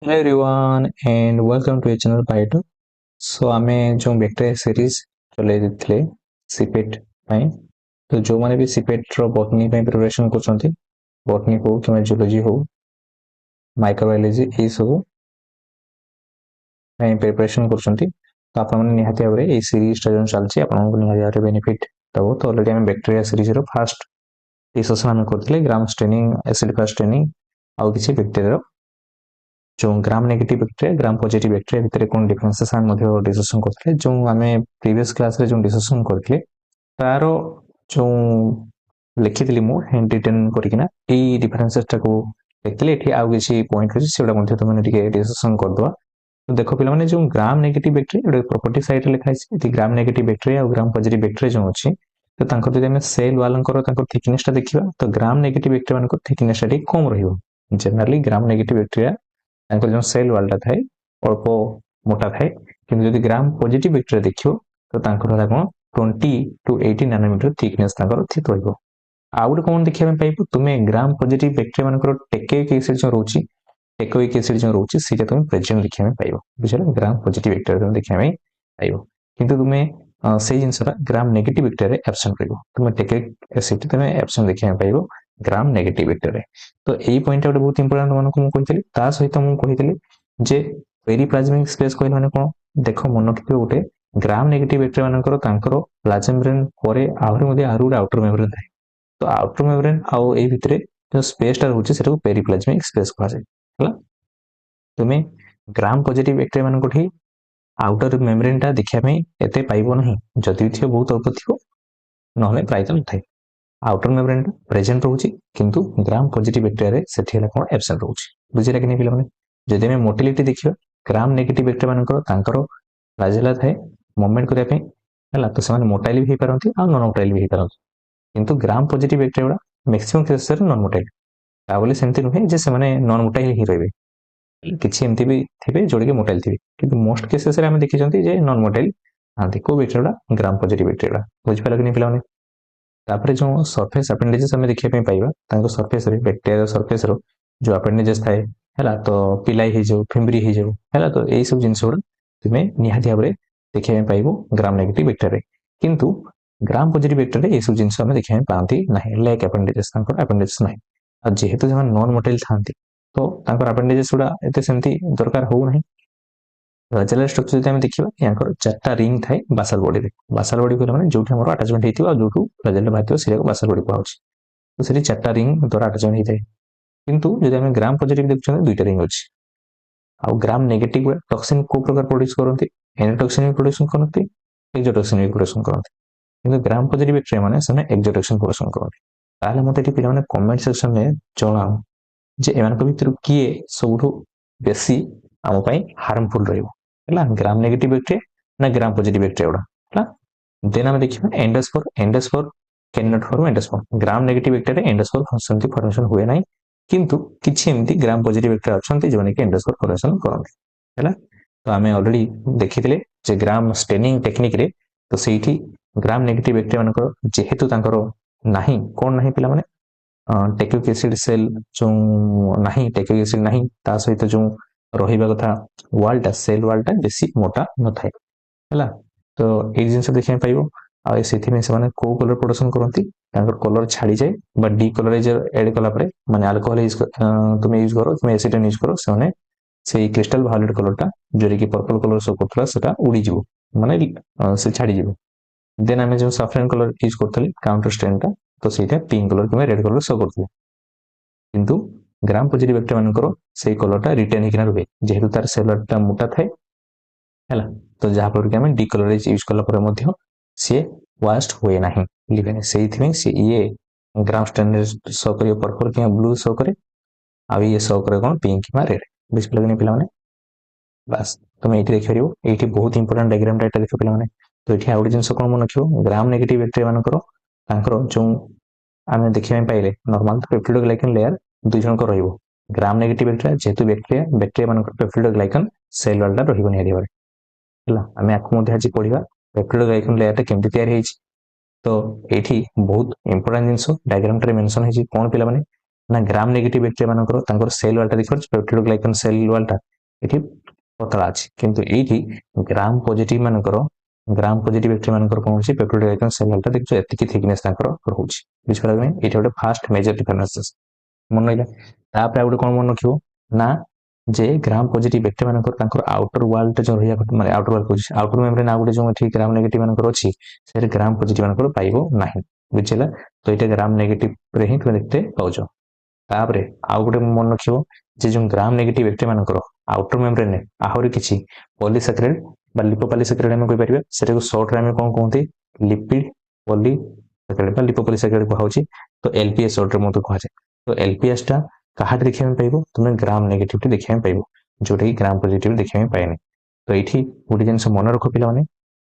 Hello everyone and welcome to a channel Python. So आमे जो bacteria series चले दिथले CIPET ପାଇଁ तो जो माने भी सीपेट रो बॉटनी ପାଇଁ प्रिपरेशन करछंती बॉटनी हो कि जूलॉजी हो माइक्रोबायोलॉजी ए सब ପାଇଁ प्रिपरेशन करछंती तो आपण माने निहाती भाबरे ए सीरीज टा जो चलछि आपण को निहाती भाबरे बेनिफिट तबो तो ऑलरेडी हम bacteria series row first discussion हम करथले gram staining acid fast staining आउ किछि बैक्टेरिया जो ग्राम नेगेटिव बैक्टेरिया ग्राम पॉजिटिव बैक्टेरिया भितर कोन डिफरेंसेस हम मध्ये डिस्कशन करथले जो हमें प्रीवियस क्लास रे जो डिस्कशन करथले तारो जो लिखितली मु हैंड रिटन करिकिना ए डिफरेंसेस टाको लिखितले एठी आउ किछि पॉइंट अछि सेडा मध्ये तुमने टिके डिस्कशन कर दवा तो देखो पिला माने जो ग्राम नेगेटिव बैक्टेरिया प्रॉपर्टी साइड रे लिखा अछि एठी ग्राम नेगेटिव बैक्टेरिया और ग्राम पॉजिटिव बैक्टेरिया जो अछि तो तांको जदि हम सेल वालंकर तांको थिकनेस टा देखिबा तो ग्राम नेगेटिव बैक्टेरिया मानको थिकनेस टा कम रहिबो जनरली ग्राम नेगेटिव बैक्टेरिया तांको जो सेल वालटा थाए अल्प मोटा थाए किंतु यदि ग्राम पॉजिटिव बैक्टेरिया देखियो तो तांको हला कोन 20 टू 80 नैनोमीटर थिकनेस तांकर थिक रहइबो आउट कोन देखिया में पाइबो तुमे ग्राम पॉजिटिव बैक्टेरिया मानकर टेकोइक एसिड जो रहउची टेकोइक एसिड जो रहउची सेटा तुमे प्रेजेंट देखिया में पाइबो बुझला ग्राम पॉजिटिव बैक्टेरिया तुमे देखिया में पाइबो किंतु तुमे से जिनसरा ग्राम नेगेटिव बैक्टेरिया एब्सेंट रहइबो तुमे टेकोइक एसिड तुमे एब्सेंट देखिया में पाइबो ग्राम नेगेटिव बैक्टेरिया तो एई पॉइंट गोटे बहुत इंपोर्टेंट मानको मु कहितली ता सहित मु कहितली जे पेरिप्लाज्मिक स्पेस कहले माने कोन देखो मन रखियो गोटे ग्राम नेगेटिव बैक्टेरिया मानकर तांकर प्लाज्मा मेम्ब्रेन परे आहुरी मध्ये आहुरी आउटर मेम्ब्रेन थाए तो आउटर मेम्ब्रेन आउ ए भितरे जो स्पेस टा रहउची सेटा को पेरिप्लाज्मिक स्पेस कहै छै हला तुमे ग्राम पॉजिटिव बैक्टेरिया मानकोठी आउटर मेम्ब्रेन टा देखिया में एते पाइबो नहीं जदि थियो बहुत अल्प थियो नहले प्रायत नथाय आउटर मेम्ब्रेन प्रेजेंट रहउची किंतु ग्राम पॉजिटिव बैक्टेरिया रे सेठी हला कोन एब्सेंट रहउची बुझिला कि नै पिला माने जदि हम मोटिलिटी देखियो ग्राम नेगेटिव बैक्टेरिया मानकर तांकर फ्लैजेला थाए मूवमेंट करिया पे हला तो समान मोटाइल भी पारंती आ नॉन मोटाइल भी पारंती किंतु ग्राम पॉजिटिव बैक्टेरिया गुडा मैक्सिमम केसेस रे नॉन मोटाइल ता बोले सेमति नहे जे से माने नॉन मोटाइल ही रहबे किछि एमति भी थिबे जोडि के मोटाइल थिबे किंतु मोस्ट केसेस रे हम देखि जंती जे नॉन मोटाइल आंती को बैक्टेरिया ग्राम पॉजिटिव बैक्टेरिया बुझ पाला कि नै पिला माने तापर जो सरफेस अपेंडेजेस हमें देखिया पे पाइबा तांको सरफेस रे बैक्टेरिया सरफेस रो जो अपेंडेजेस थाए हला तो पिलाई हे जो फिम्बरी हे जो हला तो एई सब जिंस उडा तुमे निहाती भाबरे देखिया पे पाइबो ग्राम नेगेटिव बैक्टेरिया किंतु ग्राम पॉजिटिव बैक्टेरिया ए सब जिंस हमें देखिया पे पांती नाही लाइक अपेंडेजेस तांको अपेंडेजेस नाही आ जेहेतु जमन नॉन मोटाइल थांती तो तांको अपेंडेजेस उडा एते सेमती दरकार हो नाही फ्लैजेलर स्ट्रक्चर जदि हम देखिबा याकर चारटा रिंग थाए बासाल बॉडी को माने जोठी हमर अटैचमेंट हेतिबा जोठू फ्लैजेलर भातिबा सेरा को बासाल बॉडी कहउची तो सेठी चारटा रिंग द्वारा अटैचमेंट हेताय किंतु जदि हम ग्राम पॉजिटिव देखछन दुईटा रिंग अछि आ ग्राम नेगेटिव टॉक्सिन को प्रकार प्रोड्यूस करंती एंडोटॉक्सिन भी प्रोड्यूस करंती एक्सोटॉक्सिन भी प्रोड्यूस करंती किंतु ग्राम पॉजिटिव बैक्टेरिया माने सने एक्सोटॉक्सिन प्रोड्यूस करंती ताले मते एठी पिला माने कमेंट सेक्शन में जणाओ जे एमान को भितर किए सबुठो बेसी आम पई हार्मफुल रहइबो हला ग्राम नेगेटिव बैक्टेरिया ना ग्राम पॉजिटिव बैक्टेरिया उडा हला देन हम देखिबा endospore can not form endospore gram negative bacteria endospore function formation हुए नाही किंतु किछि एमती ग्राम पॉजिटिव बैक्टेरिया अछंती जे माने कि एंडोस्पोर फॉर्मेशन करंती हला तो हमें ऑलरेडी देखिथिले जे ग्राम स्टेनिंग टेक्निक रे तो सेठी ग्राम नेगेटिव बैक्टेरिया मानकर जेहेतु तांकर नाही कोन नाही पिला माने टेकोइक एसिड सेल जो नाही टेकोइक एसिड नाही ता सहित जो रहिबा कथा वालटा सेल वालटा बेसी मोटा न थाए हला तो ए जिंस देखिया पाइबो आ सेथि में से माने को कलर प्रोडक्शन करंती तांकर कलर छाडी जाय बा डी कलराइजर ऐड कला परे माने अल्कोहल यूज तुमे यूज करो तुमे एसिटोन यूज करो से माने से क्रिस्टल वायलेट कलरटा जोरी कि पर्पल कलर शो करथला सेटा उडी जिवो माने से छाडी जिवो देन हमें जो सैफरन कलर यूज करथले काउंटर स्ट्रेन का तो सेटा पिंक कलर कि रेड कलर शो करथले किंतु ग्राम पॉजिटिव बैक्टेरिया मानकर से कलरटा रिटेन हिकना रुहे जेहेतु तार सेलरटा मोटा थाए हला तो जहा पर कि हम डीकलराइज यूज कला पर मध्य से वास्ट होए नाही लिबेने सेहि में से ये ग्राम स्टैंडर्ड शो करियो पर्पल कि ब्लू शो करे आ ये शो करे कोन पिंक कि रेड बुझ पलगने पिला माने बस तुम एठी देख परियो एठी बहुत इंपोर्टेंट डायग्राम डाटा देख पिला माने तो एठी आउट जिंस कोन मन रखियो ग्राम नेगेटिव बैक्टेरिया मानकर तांकर जो आमे देखिया पाइले नॉर्मल पेप्टिडोग्लाइकन लेयर दुई जन को रहिबो ग्राम नेगेटिव बैक्टेरिया जेतु बैक्टेरिया मानकर पेप्टिडोग्लाइकन सेल वालटा रहिबो नै हरिबारे हला आमे आकु मध्ये आज पढिबा पेप्टिडोग्लाइकन लेयर ता केमति तयार हेछि तो एठी बहुत इंपोर्टेंट जिंस डायग्राम रे मेंशन हेछि कोन पिला माने ना ग्राम नेगेटिव बैक्टेरिया मानकर तांकर सेल वालटा देखो पेप्टिडोग्लाइकन सेल वालटा ये पतला अच्छी किंतु ये ग्राम पॉजिटिव मानकर ग्राम पॉजिटिव बैक्टेरिया मानकर कौन होची पेप्टिडोग्लाइकन सेल वॉलटा देखियो एतिकी थिकनेस ताकर रहउची बुझिपारा नै एटा गोटे फास्ट मेजर डिफरेंसेस मन रहिला तापर गोटे कोन मन रखियो ना जे ग्राम पॉजिटिव बैक्टेरिया मानकर ताकर आउटर वॉल टे जो रहिया माने outer wall position outer membrane आ गोटे जो ठीक ग्राम नेगेटिव मानकर अछि से ग्राम पॉजिटिव मानकर पाइबो नाही बुझिला तो एटा ग्राम नेगेटिव रे ही तुम देखते पाउछो तापर आ गोटे मन रखियो जे जो ग्राम नेगेटिव बैक्टेरिया मानकर आउटर मेम्ब्रेन ने आहुरी किछि पॉलीसैकेराइड बा लिपोपॉलीसैकेराइड हम कहि परिबा सेटा को शॉर्ट रे हम कोन कहंती लिपिड पॉलीसैकेराइड बा लिपोपॉलीसैकेराइड कहउछि तो एलपीएस शॉर्ट रे मते कहै तो एलपीएस टा कहाट देखिया पाइबो तुम ग्राम नेगेटिव देखिया पाइबो जोटा कि ग्राम पॉजिटिव देखिया पाएनी तो ये गोटे जिन मन रख पे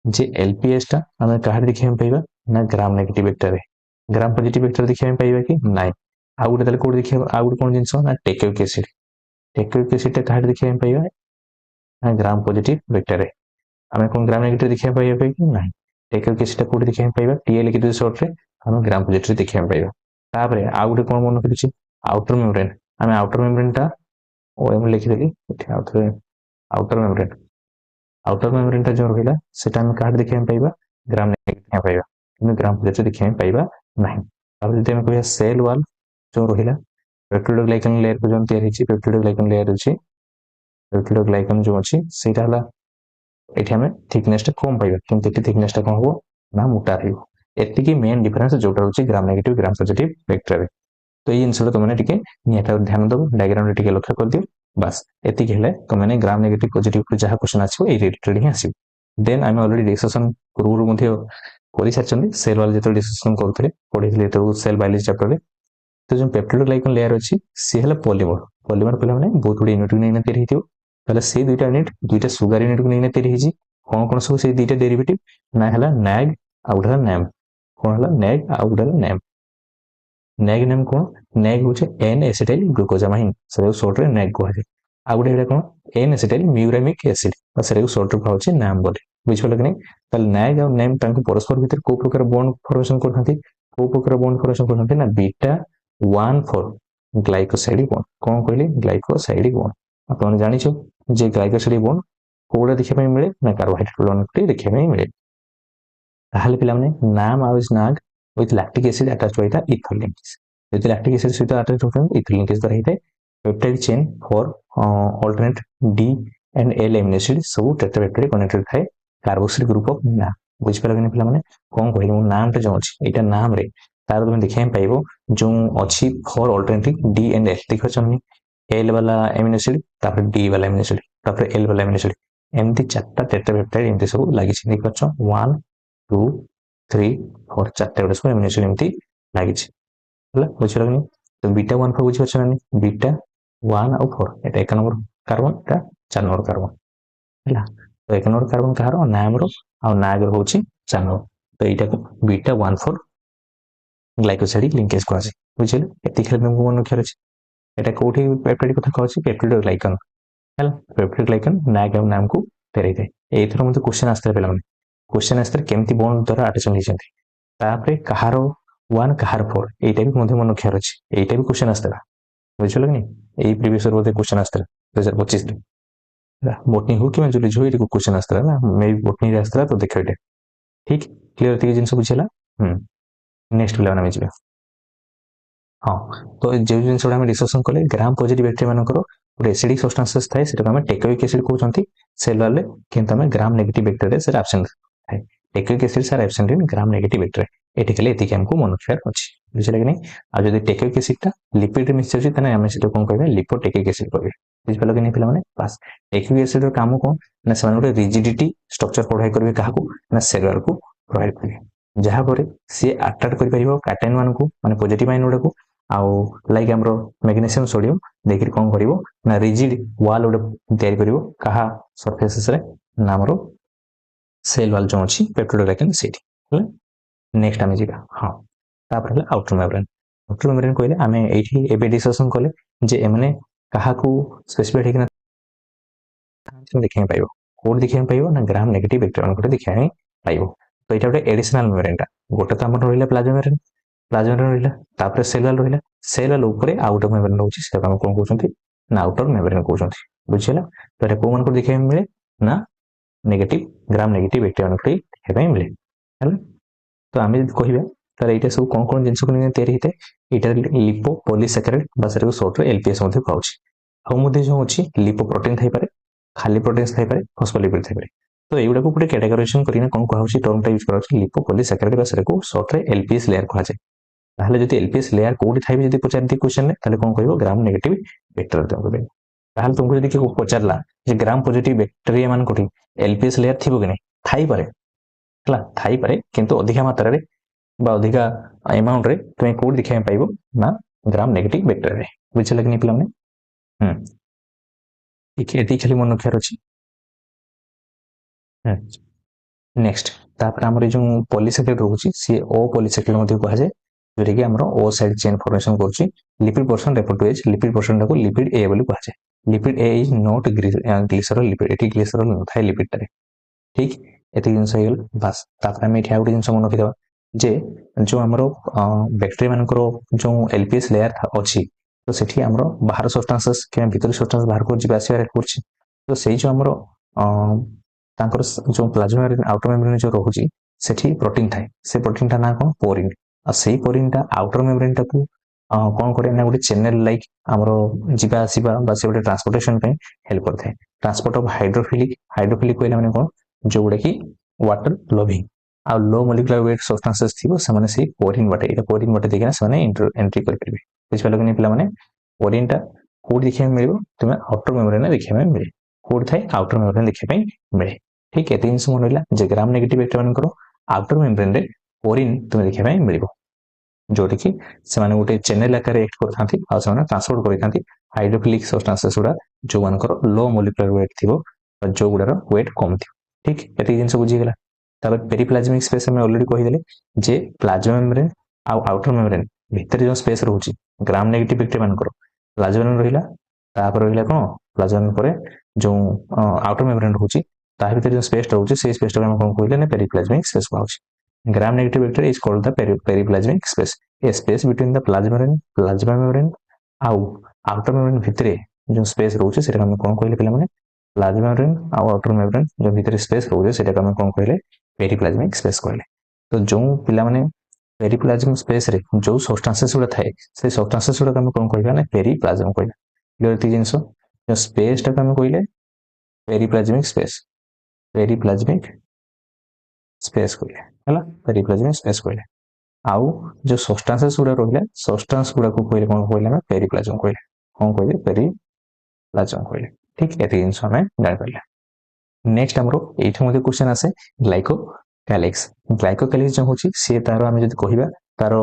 जे एलपीएस टा आम क्या देखा पाइबा ना gram negative vector gram positive vector देखा पाइबा कि नाइ आउ गोटे कौट देखिए आउ गोटे कौन जिन ना टेकोइक एसिड क्या देखा पाइबा ना ग्राम पॉजिटिव वेक्टर आम कौन ग्राम नेगेटिव देखा पाइबा कि ना टेकोइक एसिड कौट देखा पाइबा टीए लिखि सर्ट रे आम ग्राम पॉजिटिव देखा पाइबा तापर आउ गोटे कौन मन कर आउटर मेम्ब्रेन आम आउटर मेम्ब्रेन टा ओएम लिखिदेली आउटर मेम्ब्रेन टा जो रहिला सेटा हम कार्ड देखिया पाइबा ग्राम देखिया पाइबा किंतु ग्राम पॉजिटिव देखिया पाइबा नाही अब जदि हम कहया सेल वॉल जो रहिला पेप्टिडोग्लाइकन लेयर को जो तयार हिची पेप्टिडोग्लाइकन लेयर अछि पेप्टिडोग्लाइकन जो अछि सेटा हला एठी हमें थिकनेस टा कम पाइबा किंतु एठी थिकनेस टा कोन हो ना मोटा रहइबो एतिकी मेन डिफरेंस जोटा होची gram negative gram positive vector तो ये जिनसटा तुमने टिके नियता ध्यान दबो डायग्राम रे टिके लक्ष्य कर दियो बस एतिक हेले तुमने ग्राम नेगेटिव पॉजिटिव को जहा क्वेश्चन आछो ए रिलेटेड ही आछो then I am already discussion पूर्व मध्ये करि साचंदी सेल वाल जेतो डिस्कशन करथले पढिथले तो सेल बायोलॉजी चैप्टर रे तो जो पेप्टिडोग्लाइकन लेयर अछि से हेला पॉलीमर पॉलीमर पहले माने बहुत गुडी यूनिट नै तैयार हिथियो पहले से दुईटा यूनिट दुईटा सुगर यूनिट को नै तैयार हिची कोन कोन सब से दुईटा डेरिवेटिव ना हेला नैग आउडा नैम कोन हेला नैग आउडा नैम नैग नेम कोन नैग होचे एन एसिटाइल ग्लूकोजामाइन से शॉर्ट रे नैग कहै आ गुटे हेला कोन एन एसिटाइल म्यूरामिक एसिड से शॉर्ट रे कहउचे नाम बोले बुझिपल कि नै तल नैग और नेम तांको परस्पर भीतर को प्रकार बॉन्ड फॉर्मेशन करथांती को प्रकार बॉन्ड फॉर्मेशन करथांती ना बीटा 1,4 ग्लाइकोसाइड बॉन्ड कोन कहली ग्लाइकोसाइड बॉन्ड आपण जानि छो जे ग्लाइकोसाइड बॉन्ड कोडा देखि पय मिले ना कार्बोहाइड्रेट बॉन्ड के देखि पय मिले ताहले पिला माने नाम आ इज नाग with lactic acid attached by the ethyl linkage. With lactic acid सहित attached होता है ethyl linkage द्वारा होता है peptide chain for alternate D and L amino acid सब tetrapeptide connected थाए carboxylic group of ना बुझ पे लगने पिला माने कौन कहले मो नाम टे जो अछि एटा नाम रे तार तुम देखै पाइबो जो अछि for alternating D and L देखो छनी L वाला amino acid तापर D वाला amino acid तापर L वाला amino acid एमती चारटा tetrapeptide एमती सब लागि छि देखो छ 1 2 3 4 चारटे गोटे सब एमिनो एसिड एमती लागि छि हला बुझिल कि तो बीटा 1 4 बुझि छ ना बीटा 1 और 4 एटा एक नंबर कार्बन एटा 4 नंबर कार्बन हला तो एक नंबर कार्बन कहारो नाम रो आ नाग रो होछि 4 नंबर तो एटा को बीटा 1 4 ग्लाइकोसाइड लिंकेज कोछि बुझिल एति खेल में मन रखियर अछि एटा कोठी पेप्टाइड कथा कहछि पेप्टिडोग्लाइकन हला पेप्टिडोग्लाइकन नाग और नाम को तेरै दे एथरो मते क्वेश्चन आस्ते पेला माने क्वेश्चन आस्ते केमती बॉन्ड द्वारा अटैचमेंट हिचंती तापरे कहारो 1 कहार 4 एटा भी मध्ये मन रखियर अछि एटा भी क्वेश्चन आस्ते बुझिल कि नै ए प्रीवियस रो क्वेश्चन आस्ते 2025 रे बोटनी हो कि जूलॉजी हो एटा क्वेश्चन आस्ते ना मे बोटनी रे आस्ते तो देखो एटा ठीक क्लियर थी जिंस बुझिला नेक्स्ट पिला ना जिबा हां तो जे जिंस हम डिस्कशन करले ग्राम पॉजिटिव बैक्टीरिया मानकर गोटे एसिडिक सब्सटेंसेस थाए सेटा हम टेकोइक एसिड कहउछंती सेल वाले किंतु हम ग्राम नेगेटिव बैक्टीरिया से एब्सेंट थाए टेकोइक एसिड सर absent in gram negative bacteria एटिकली एतिक हमको मन रखियार अछि बुझिले कि नै आ जदि टेकोइक एसिड टा लिपिड रे मिक्सचर छी तने हम सेटा कोन कहबे लिपोटेकोइक एसिड कहबे बुझिपालो कि नै पिला माने बस टेकोइक एसिड रो काम कोन ना समान गोटे रिजिडिटी स्ट्रक्चर प्रोवाइड करबे काहाकू ना सेलुलर को प्रोवाइड करबे जहा परे से अट्रैक्ट करि परिबो कैटायन मान को माने पॉजिटिव आयन गुडा को आउ लाइक हमरो मैग्नीशियम सोडियम देखि कोन करिवो ना रिजिड वॉल गोटे तयार करिवो कहा सरफेसेस रे नामरो सेल वॉल जो अछि पेप्टिडोग्लाइकन एसिड हला नेक्स्ट आमे जिबा हां तापर हला आउटर मेम्ब्रेन कहले आमे एठी एबे डिस्कशन करले जे एमने कहा को स्पेसिफाइड हेकिना देखै पाइबो कोड देखै पाइबो ना ग्राम नेगेटिव बैक्टीरिया कोड देखै पाइबो तो एटा गोटे एडिशनल मेम्ब्रेन टा गोटे त हमर रहिला प्लाज्मा मेम्ब्रेन रहिला तापर सेल वॉल रहिला सेल वॉल ऊपर आउटर मेम्ब्रेन होछि सेटा हम कोन कहउछंती ना आउटर मेम्ब्रेन कहउछंती बुझिला तो एटा को मन को देखै मिले ना नेगेटिव ग्राम नेगेटिव बैक्टेरिया मन को देखै मिले हैला तो आमे जब कहिबा तर एटा सब कोन जिंस को नै तयारी हिते एटा लिपो पॉलीसैकेराइड बा सेटा शॉर्ट रे एलपीएस मध्ये कहउछि आ मध्ये जो अछि लिपोप्रोटीन थाइ पारे खाली प्रोटीन्स थाइ पारे फॉस्फोलिपिड थाइ पारे तो एगुडा को पुरे कैटेगराइजेशन करिना कोन कहउछि टर्म टा यूज करउछि लिपो पॉलीसैकेराइड बा सेटा को शॉर्ट रे एलपीएस लेयर कहै छै ताहले जदि एलपीएस लेयर कोडी थाइबे जदि पचारती क्वेश्चन ने ताहले कोन कहबो ग्राम नेगेटिव बैक्टेरिया तुमको कहबे ताहले तुमको जदि के पचारला जे ग्राम पॉजिटिव बैक्टेरिया मान कोठी एलपीएस लेयर थिबो कि नै थाइ पारे हला थाइ पारे किंतु अधिक मात्रा रे बा अधिक अमाउंट रे तुम कोड देखा पाइबो ना ग्राम नेगेटिव बैक्टेरिया रे बुझले कि नै पिला माने ठीक एति खाली मन रखियार अछि नेक्स्ट तापर हमर जो पॉलीसैकेराइड रहउछि सी ओ पॉलीसैकेराइड मध्ये कहै छै जोरे कि हमर ओ साइड चेन फॉर्मेशन करछि lipid portion refer to as lipid portion को लिपिड ए बोली कहै छै lipid A is not glycerol lipid एटी ग्लिसरॉल न थाइ लिपिड तारे ठीक एति जिंस हेल बस तापर हम एठी आउट जिंस मन रखिदबा जे जो हमर बैक्टेरिया मानकर जो एलपीएस लेयर अछि तो सेठी हमर बाहर सब्सटेंसेस के भीतर सब्सटेंस बाहर को जिबा आसिया करछि तो सेही जो हमर तांकर जो प्लाज्मा आउटर मेम्ब्रेन जो रहउछि सेठी प्रोटीन थाए से प्रोटीन ता ना कोन पोरिन आ सेही पोरिन ता आउटर मेम्ब्रेन ता को कोन करे ना गोटे चैनल लाइक हमरो जिबा आसीबा बा से गोटे ट्रांसपोर्टेशन पे हेल्प करथाय ट्रांसपोर्ट ऑफ हाइड्रोफिलिक कोइला माने कोन जो गोटे की वाटर लविंग आ लो मॉलिक्यूलर वेट सब्सटेंसेस थिबो से माने से पोरिन बाटे एटा पोरिन बाटे देखना से माने एंट्री कर परिबे बुझ पालो कि नै पिला माने पोरिन ता कोड देखै मिलबो तुमे आउटर मेम्ब्रेन देखै मिले कोड थाए आउटर मेम्ब्रेन देखै मिले ठीक है तीन मन रहा जे ग्राम नेगेटिव बैक्टेरिया मान आउटर मेम्ब्रेन रे पोरिन तुम देखा मिल जोटी कि से माने गोटे चैनल आकार एक्ट करथांती आ से माने ट्रांसपोर्ट करिथांती हाइड्रोफिलिक सब्सटेंसेस गुडा जो मानकर लो मॉलिक्यूलर वेट थिबो जो गुडार वेट कम थिबो ठीक एति जिंस बुझी गेला तबे पेरिप्लाज्मिक स्पेस में ऑलरेडी कहि देले जे प्लाज्मा मेम्ब्रेन आ आउटर मेम्ब्रेन भीतर जो स्पेस रहउची ग्राम नेगेटिव बैक्टेरिया मानकर प्लाज्मा मेम्ब्रेन रहिला तापर रहिला कोन प्लाज्मा मेम्ब्रेन परे जो आउटर मेम्ब्रेन रहउची ता भीतर जो स्पेस रहउची से स्पेस हम कोन कहले ने पेरिप्लाज्मिक स्पेस कहउची gram negative bacteria is called the periplasmic space a space between the plasma membrane आउ आउटर मेम्ब्रेन भितरे जो स्पेस रहउची सेटा हम कोन कहले पिला माने प्लाज्मा मेम्ब्रेन आउ आउटर मेम्ब्रेन जो भितरे स्पेस रहउची सेटा हम कोन कहले पेरिप्लाज्मिक स्पेस कहले तो जो पिला माने पेरिप्लाज्मिक स्पेस रे जो सब्सटेंसेस गुडा थाए से सब्सटेंसेस गुडा हम कोन कहले ना पेरिप्लाज्म कहले क्लियर थी जिंसो जो स्पेस टा हम कहले पेरिप्लाज्मिक स्पेस कहले हला पेरिप्लाज्मिक स्पेस कहले आउ जो सब्सटेंसेस गुडा रहले सब्सटेंस गुडा को कहले कोन कहले ना पेरिप्लाज्म कहले कोन कहले पेरिप्लाज्म कहले ठीक एति जिंसो हमें जान पाइला नेक्स्ट हमरो एठी मध्ये क्वेश्चन आसे ग्लाइकोकैलिक्स जो होची से तारो हम जदि कहिबा तारो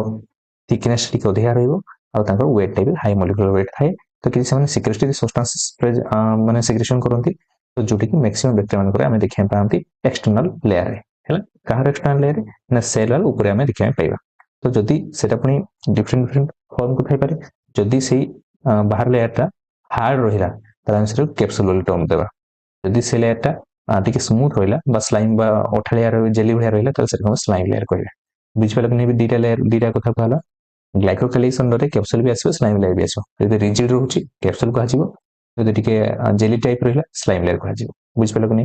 थिकनेस टिक अधिका रहइबो आ तांकर weight type high molecular weight थाए तो कि से माने सिक्रेटरी सब्सटेंसेस माने सिक्रेशन करंती तो जोटी कि मैक्सिमम बैक्टेरिया मान करे हमें देखै पांती एक्सटर्नल लेयर रे हैला कहार एक्सटर्नल लेयर ना सेल वाल ऊपर हमें देखै पाइबा तो जदि सेटा पुनी डिफरेंट फॉर्म को थाई पारे जदि सेही बाहर लेयर ता हार्ड रहिला त आंसर कैप्सूल वाला टर्म देबा जदि से लेयर ता टिके स्मूथ रहिला बा स्लाइम बा ओठालिया जेली भलिया रहिला त सेटा हम स्लाइम लेयर कहले बुझ पालो कि नै दीटा लेयर दीटा कथा कहला ग्लाइकोकैलिक्स अंडर कैप्सूल भी आसबो स्लाइम लेयर भी आसबो जदि रिजिड रहउची कैप्सूल कहा जिवो जदि टिके जेली टाइप रहिला स्लाइम लेयर कहा जिवो बुझ पालो कि नै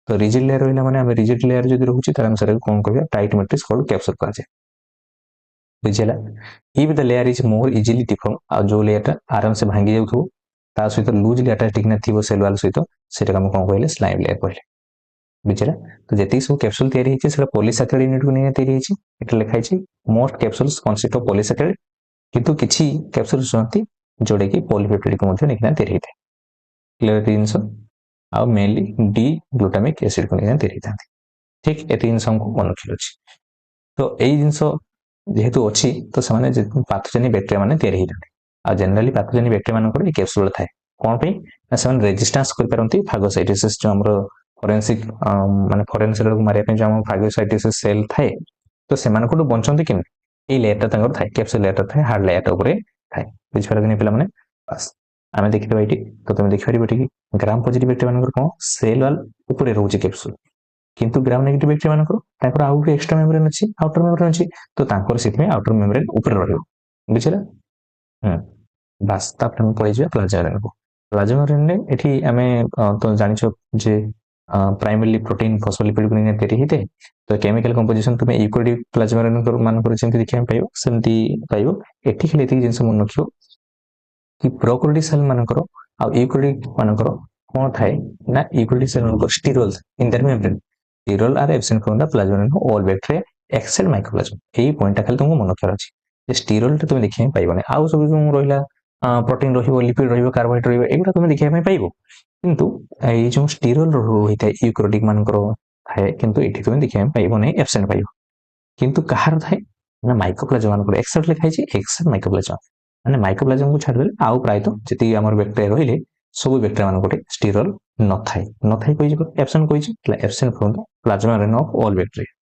तो रिजिड लेयर रहिला माने हम रिजिड लेयर जदि रहउची त हम सर कोन कहबा टाइट मैट्रिक्स कॉल्ड कैप्सूल कहा जाय बुझिला if the layer is more easily deform आ जो लेयर ता आराम से भांगी जाउथो ता सहित लूजली अटैच न थिबो सेल वाल सहित सेटा हम कोन कहले स्लाइम लेयर कहले बुझिला तो जति सब कैप्सूल तयारी हिची सेटा पॉलीसैकेराइड यूनिट को नै तयारी हिची एटा लिखा हिची most capsules consist of polysaccharide किंतु किछि कैप्सूल्स जंती जोडे की पॉलीपेप्टाइड को मध्ये निकना तयारी हिते क्लियर जिंस आ मेनली डी ग्लूटामिक एसिड को नै तयारी हितांती ठीक एति जिंस हमको मन रखिलो छी तो एई जिंस जेहेतु अछि तो समाने पाथोजेनिक बैक्टेरिया माने तयारी हितांती आ जनरली पाथोजेनिक बैक्टेरिया मान को कैप्सूल थाए कोन पे ना समान रेजिस्टेंस कर परंती फागोसाइटोसिस जो हमरो फोरेंसिक माने फॉरेन सेल को मारिया पे जो हम फागोसाइटोसिस सेल थाए तो समान को बंचंती किन ए लेयर ता तंगर थाए कैप्सूल लेयर ता थाए हार्ड लेयर ता ऊपर थाए बुझ पार कि पिला माने बस आमे देखिबा एटी तो तुम देखि परिबो कि ग्राम पॉजिटिव बैक्टेरिया मान को सेल वाल ऊपर रहउची कैप्सूल किंतु ग्राम नेगेटिव बैक्टेरिया मान को ताकर आउट एक्स्ट्रा मेम्ब्रेन अछि आउटर मेम्ब्रेन अछि तो ताकर सिट में आउटर मेम्ब्रेन ऊपर रहइबो बुझिला बस तापर हम पळै जिया प्लाज्मा मेम्ब्रेन को प्लाज्मा रे एठी आमे तो जानिछो जे प्राइमरली प्रोटीन फॉस्फोलिपिड को नहीं तैयारी होते तो केमिकल कंपोजिशन तुम यूकोरियोटिक प्लाज्मा मान सेमती देखा पाइबो सेमती पाइबो एठी खाली एतिक जिंस मन रखियो कि प्रोकैरियोटिक सेल मानकर आ यूकोरियोटिक मानकर कोन थाए ना यूकोरियोटिक सेल मानकर sterols in their membrane sterol are absent from the plasma all bacteria except mycoplasma एही पॉइंट खाली तुमको मन रखियो अछि जे स्टिरोल तुम देखिए पाइबो नै आउ सब जो रहिला प्रोटीन रहिबो लिपिड रहिबो कार्बोहाइड्रेट रहिबो एगुडा तुम देखिए पाइबो किंतु ए जो स्टिरोल रहिता यूकोरियोटिक मानकर थाए किंतु एठी तुम देखिए पाइबो नै एब्सेंट पाइबो किंतु कहार थाए ना माइक्रोप्लाज्मा मानकर एक्सेप्ट लिखा है एक्सेप्ट माइक्रोप्लाज्मा माने माइक्रोप्लाज्मा को छाड़ देले आउ प्राय तो जति हमर बैक्टीरिया रहिले सब बैक्टीरिया मान गोटे स्टिरल न थाए कोइ जे एब्सेंट कोइ जे absent from the plasma rain of all bacteria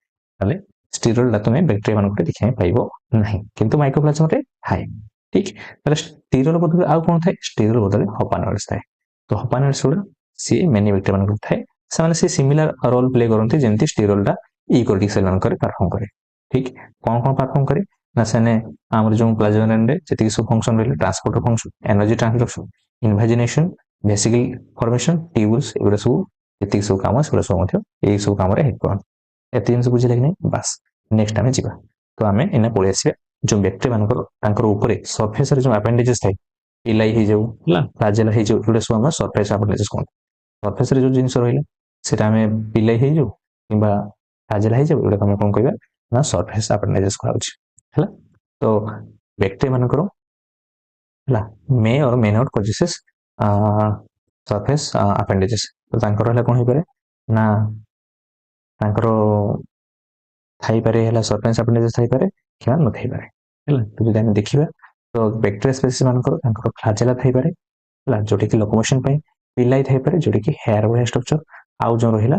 ताले स्टिरल ला तुमे बैक्टीरिया मान गोटे देखै पाइबो नाही किंतु माइक्रोप्लाज्मा रे थाए ठीक ताले स्टिरल बदले आउ कोन थाए स्टिरल बदले हपानोइड्स थाए तो हपानोइड्स गुडा सी मेनी बैक्टीरिया मान गोटे थाए ସେମାନେ से सिमिलर रोल प्ले करते जमती स्टिरोल टा यूकोरियोटिक सेल मान परफॉर्म करे ठीक कौन कौन परफॉर्म करे ना सेने आमर जो प्लाज्मा रेन रे जति सब फंक्शन रहले transporter function energy transduction invagination vesicle formation tubes एगुडा सब जति सब काम सेगुडा सब मध्य एई सब काम रे हेल्प करन एते जिंस बुझिले कि नहीं बस नेक्स्ट आमे जिबा तो आमे एना पळे आसीबा जो बैक्टीरिया मानकर तांकर ऊपर सरफेस रे जो अपेंडेजेस थाए इलाई हे जाऊ हला फ्लैजेला हे जाऊ एगुडा सब हम सरफेस अपेंडेजेस कोन सरफेस रे जो जिंस रहिला सेटा आमे पिलाई हे जाऊ किबा फ्लैजेला हे जाऊ एगुडा हम कोन कहबा ना सरफेस अपेंडेजेस कहउछ हला तो बैक्टीरिया मानकर हला मे और मे नॉट कॉजेसेस सरफेस अपेंडेजेस तो तांकर हला कोन हे पारे ना तांकर थाई पारे हला सरफेस अपेंडेजेस थाई पारे किबा न थाई पारे हला तो जदि हम देखिबा तो बैक्टीरिया स्पीसीज मानकर तांकर फ्लैजेला थाई पारे हला जोटी कि लोकोमोशन पई पिलाई थाई पारे जोटी कि हेयर वाला स्ट्रक्चर आउ जो रहिला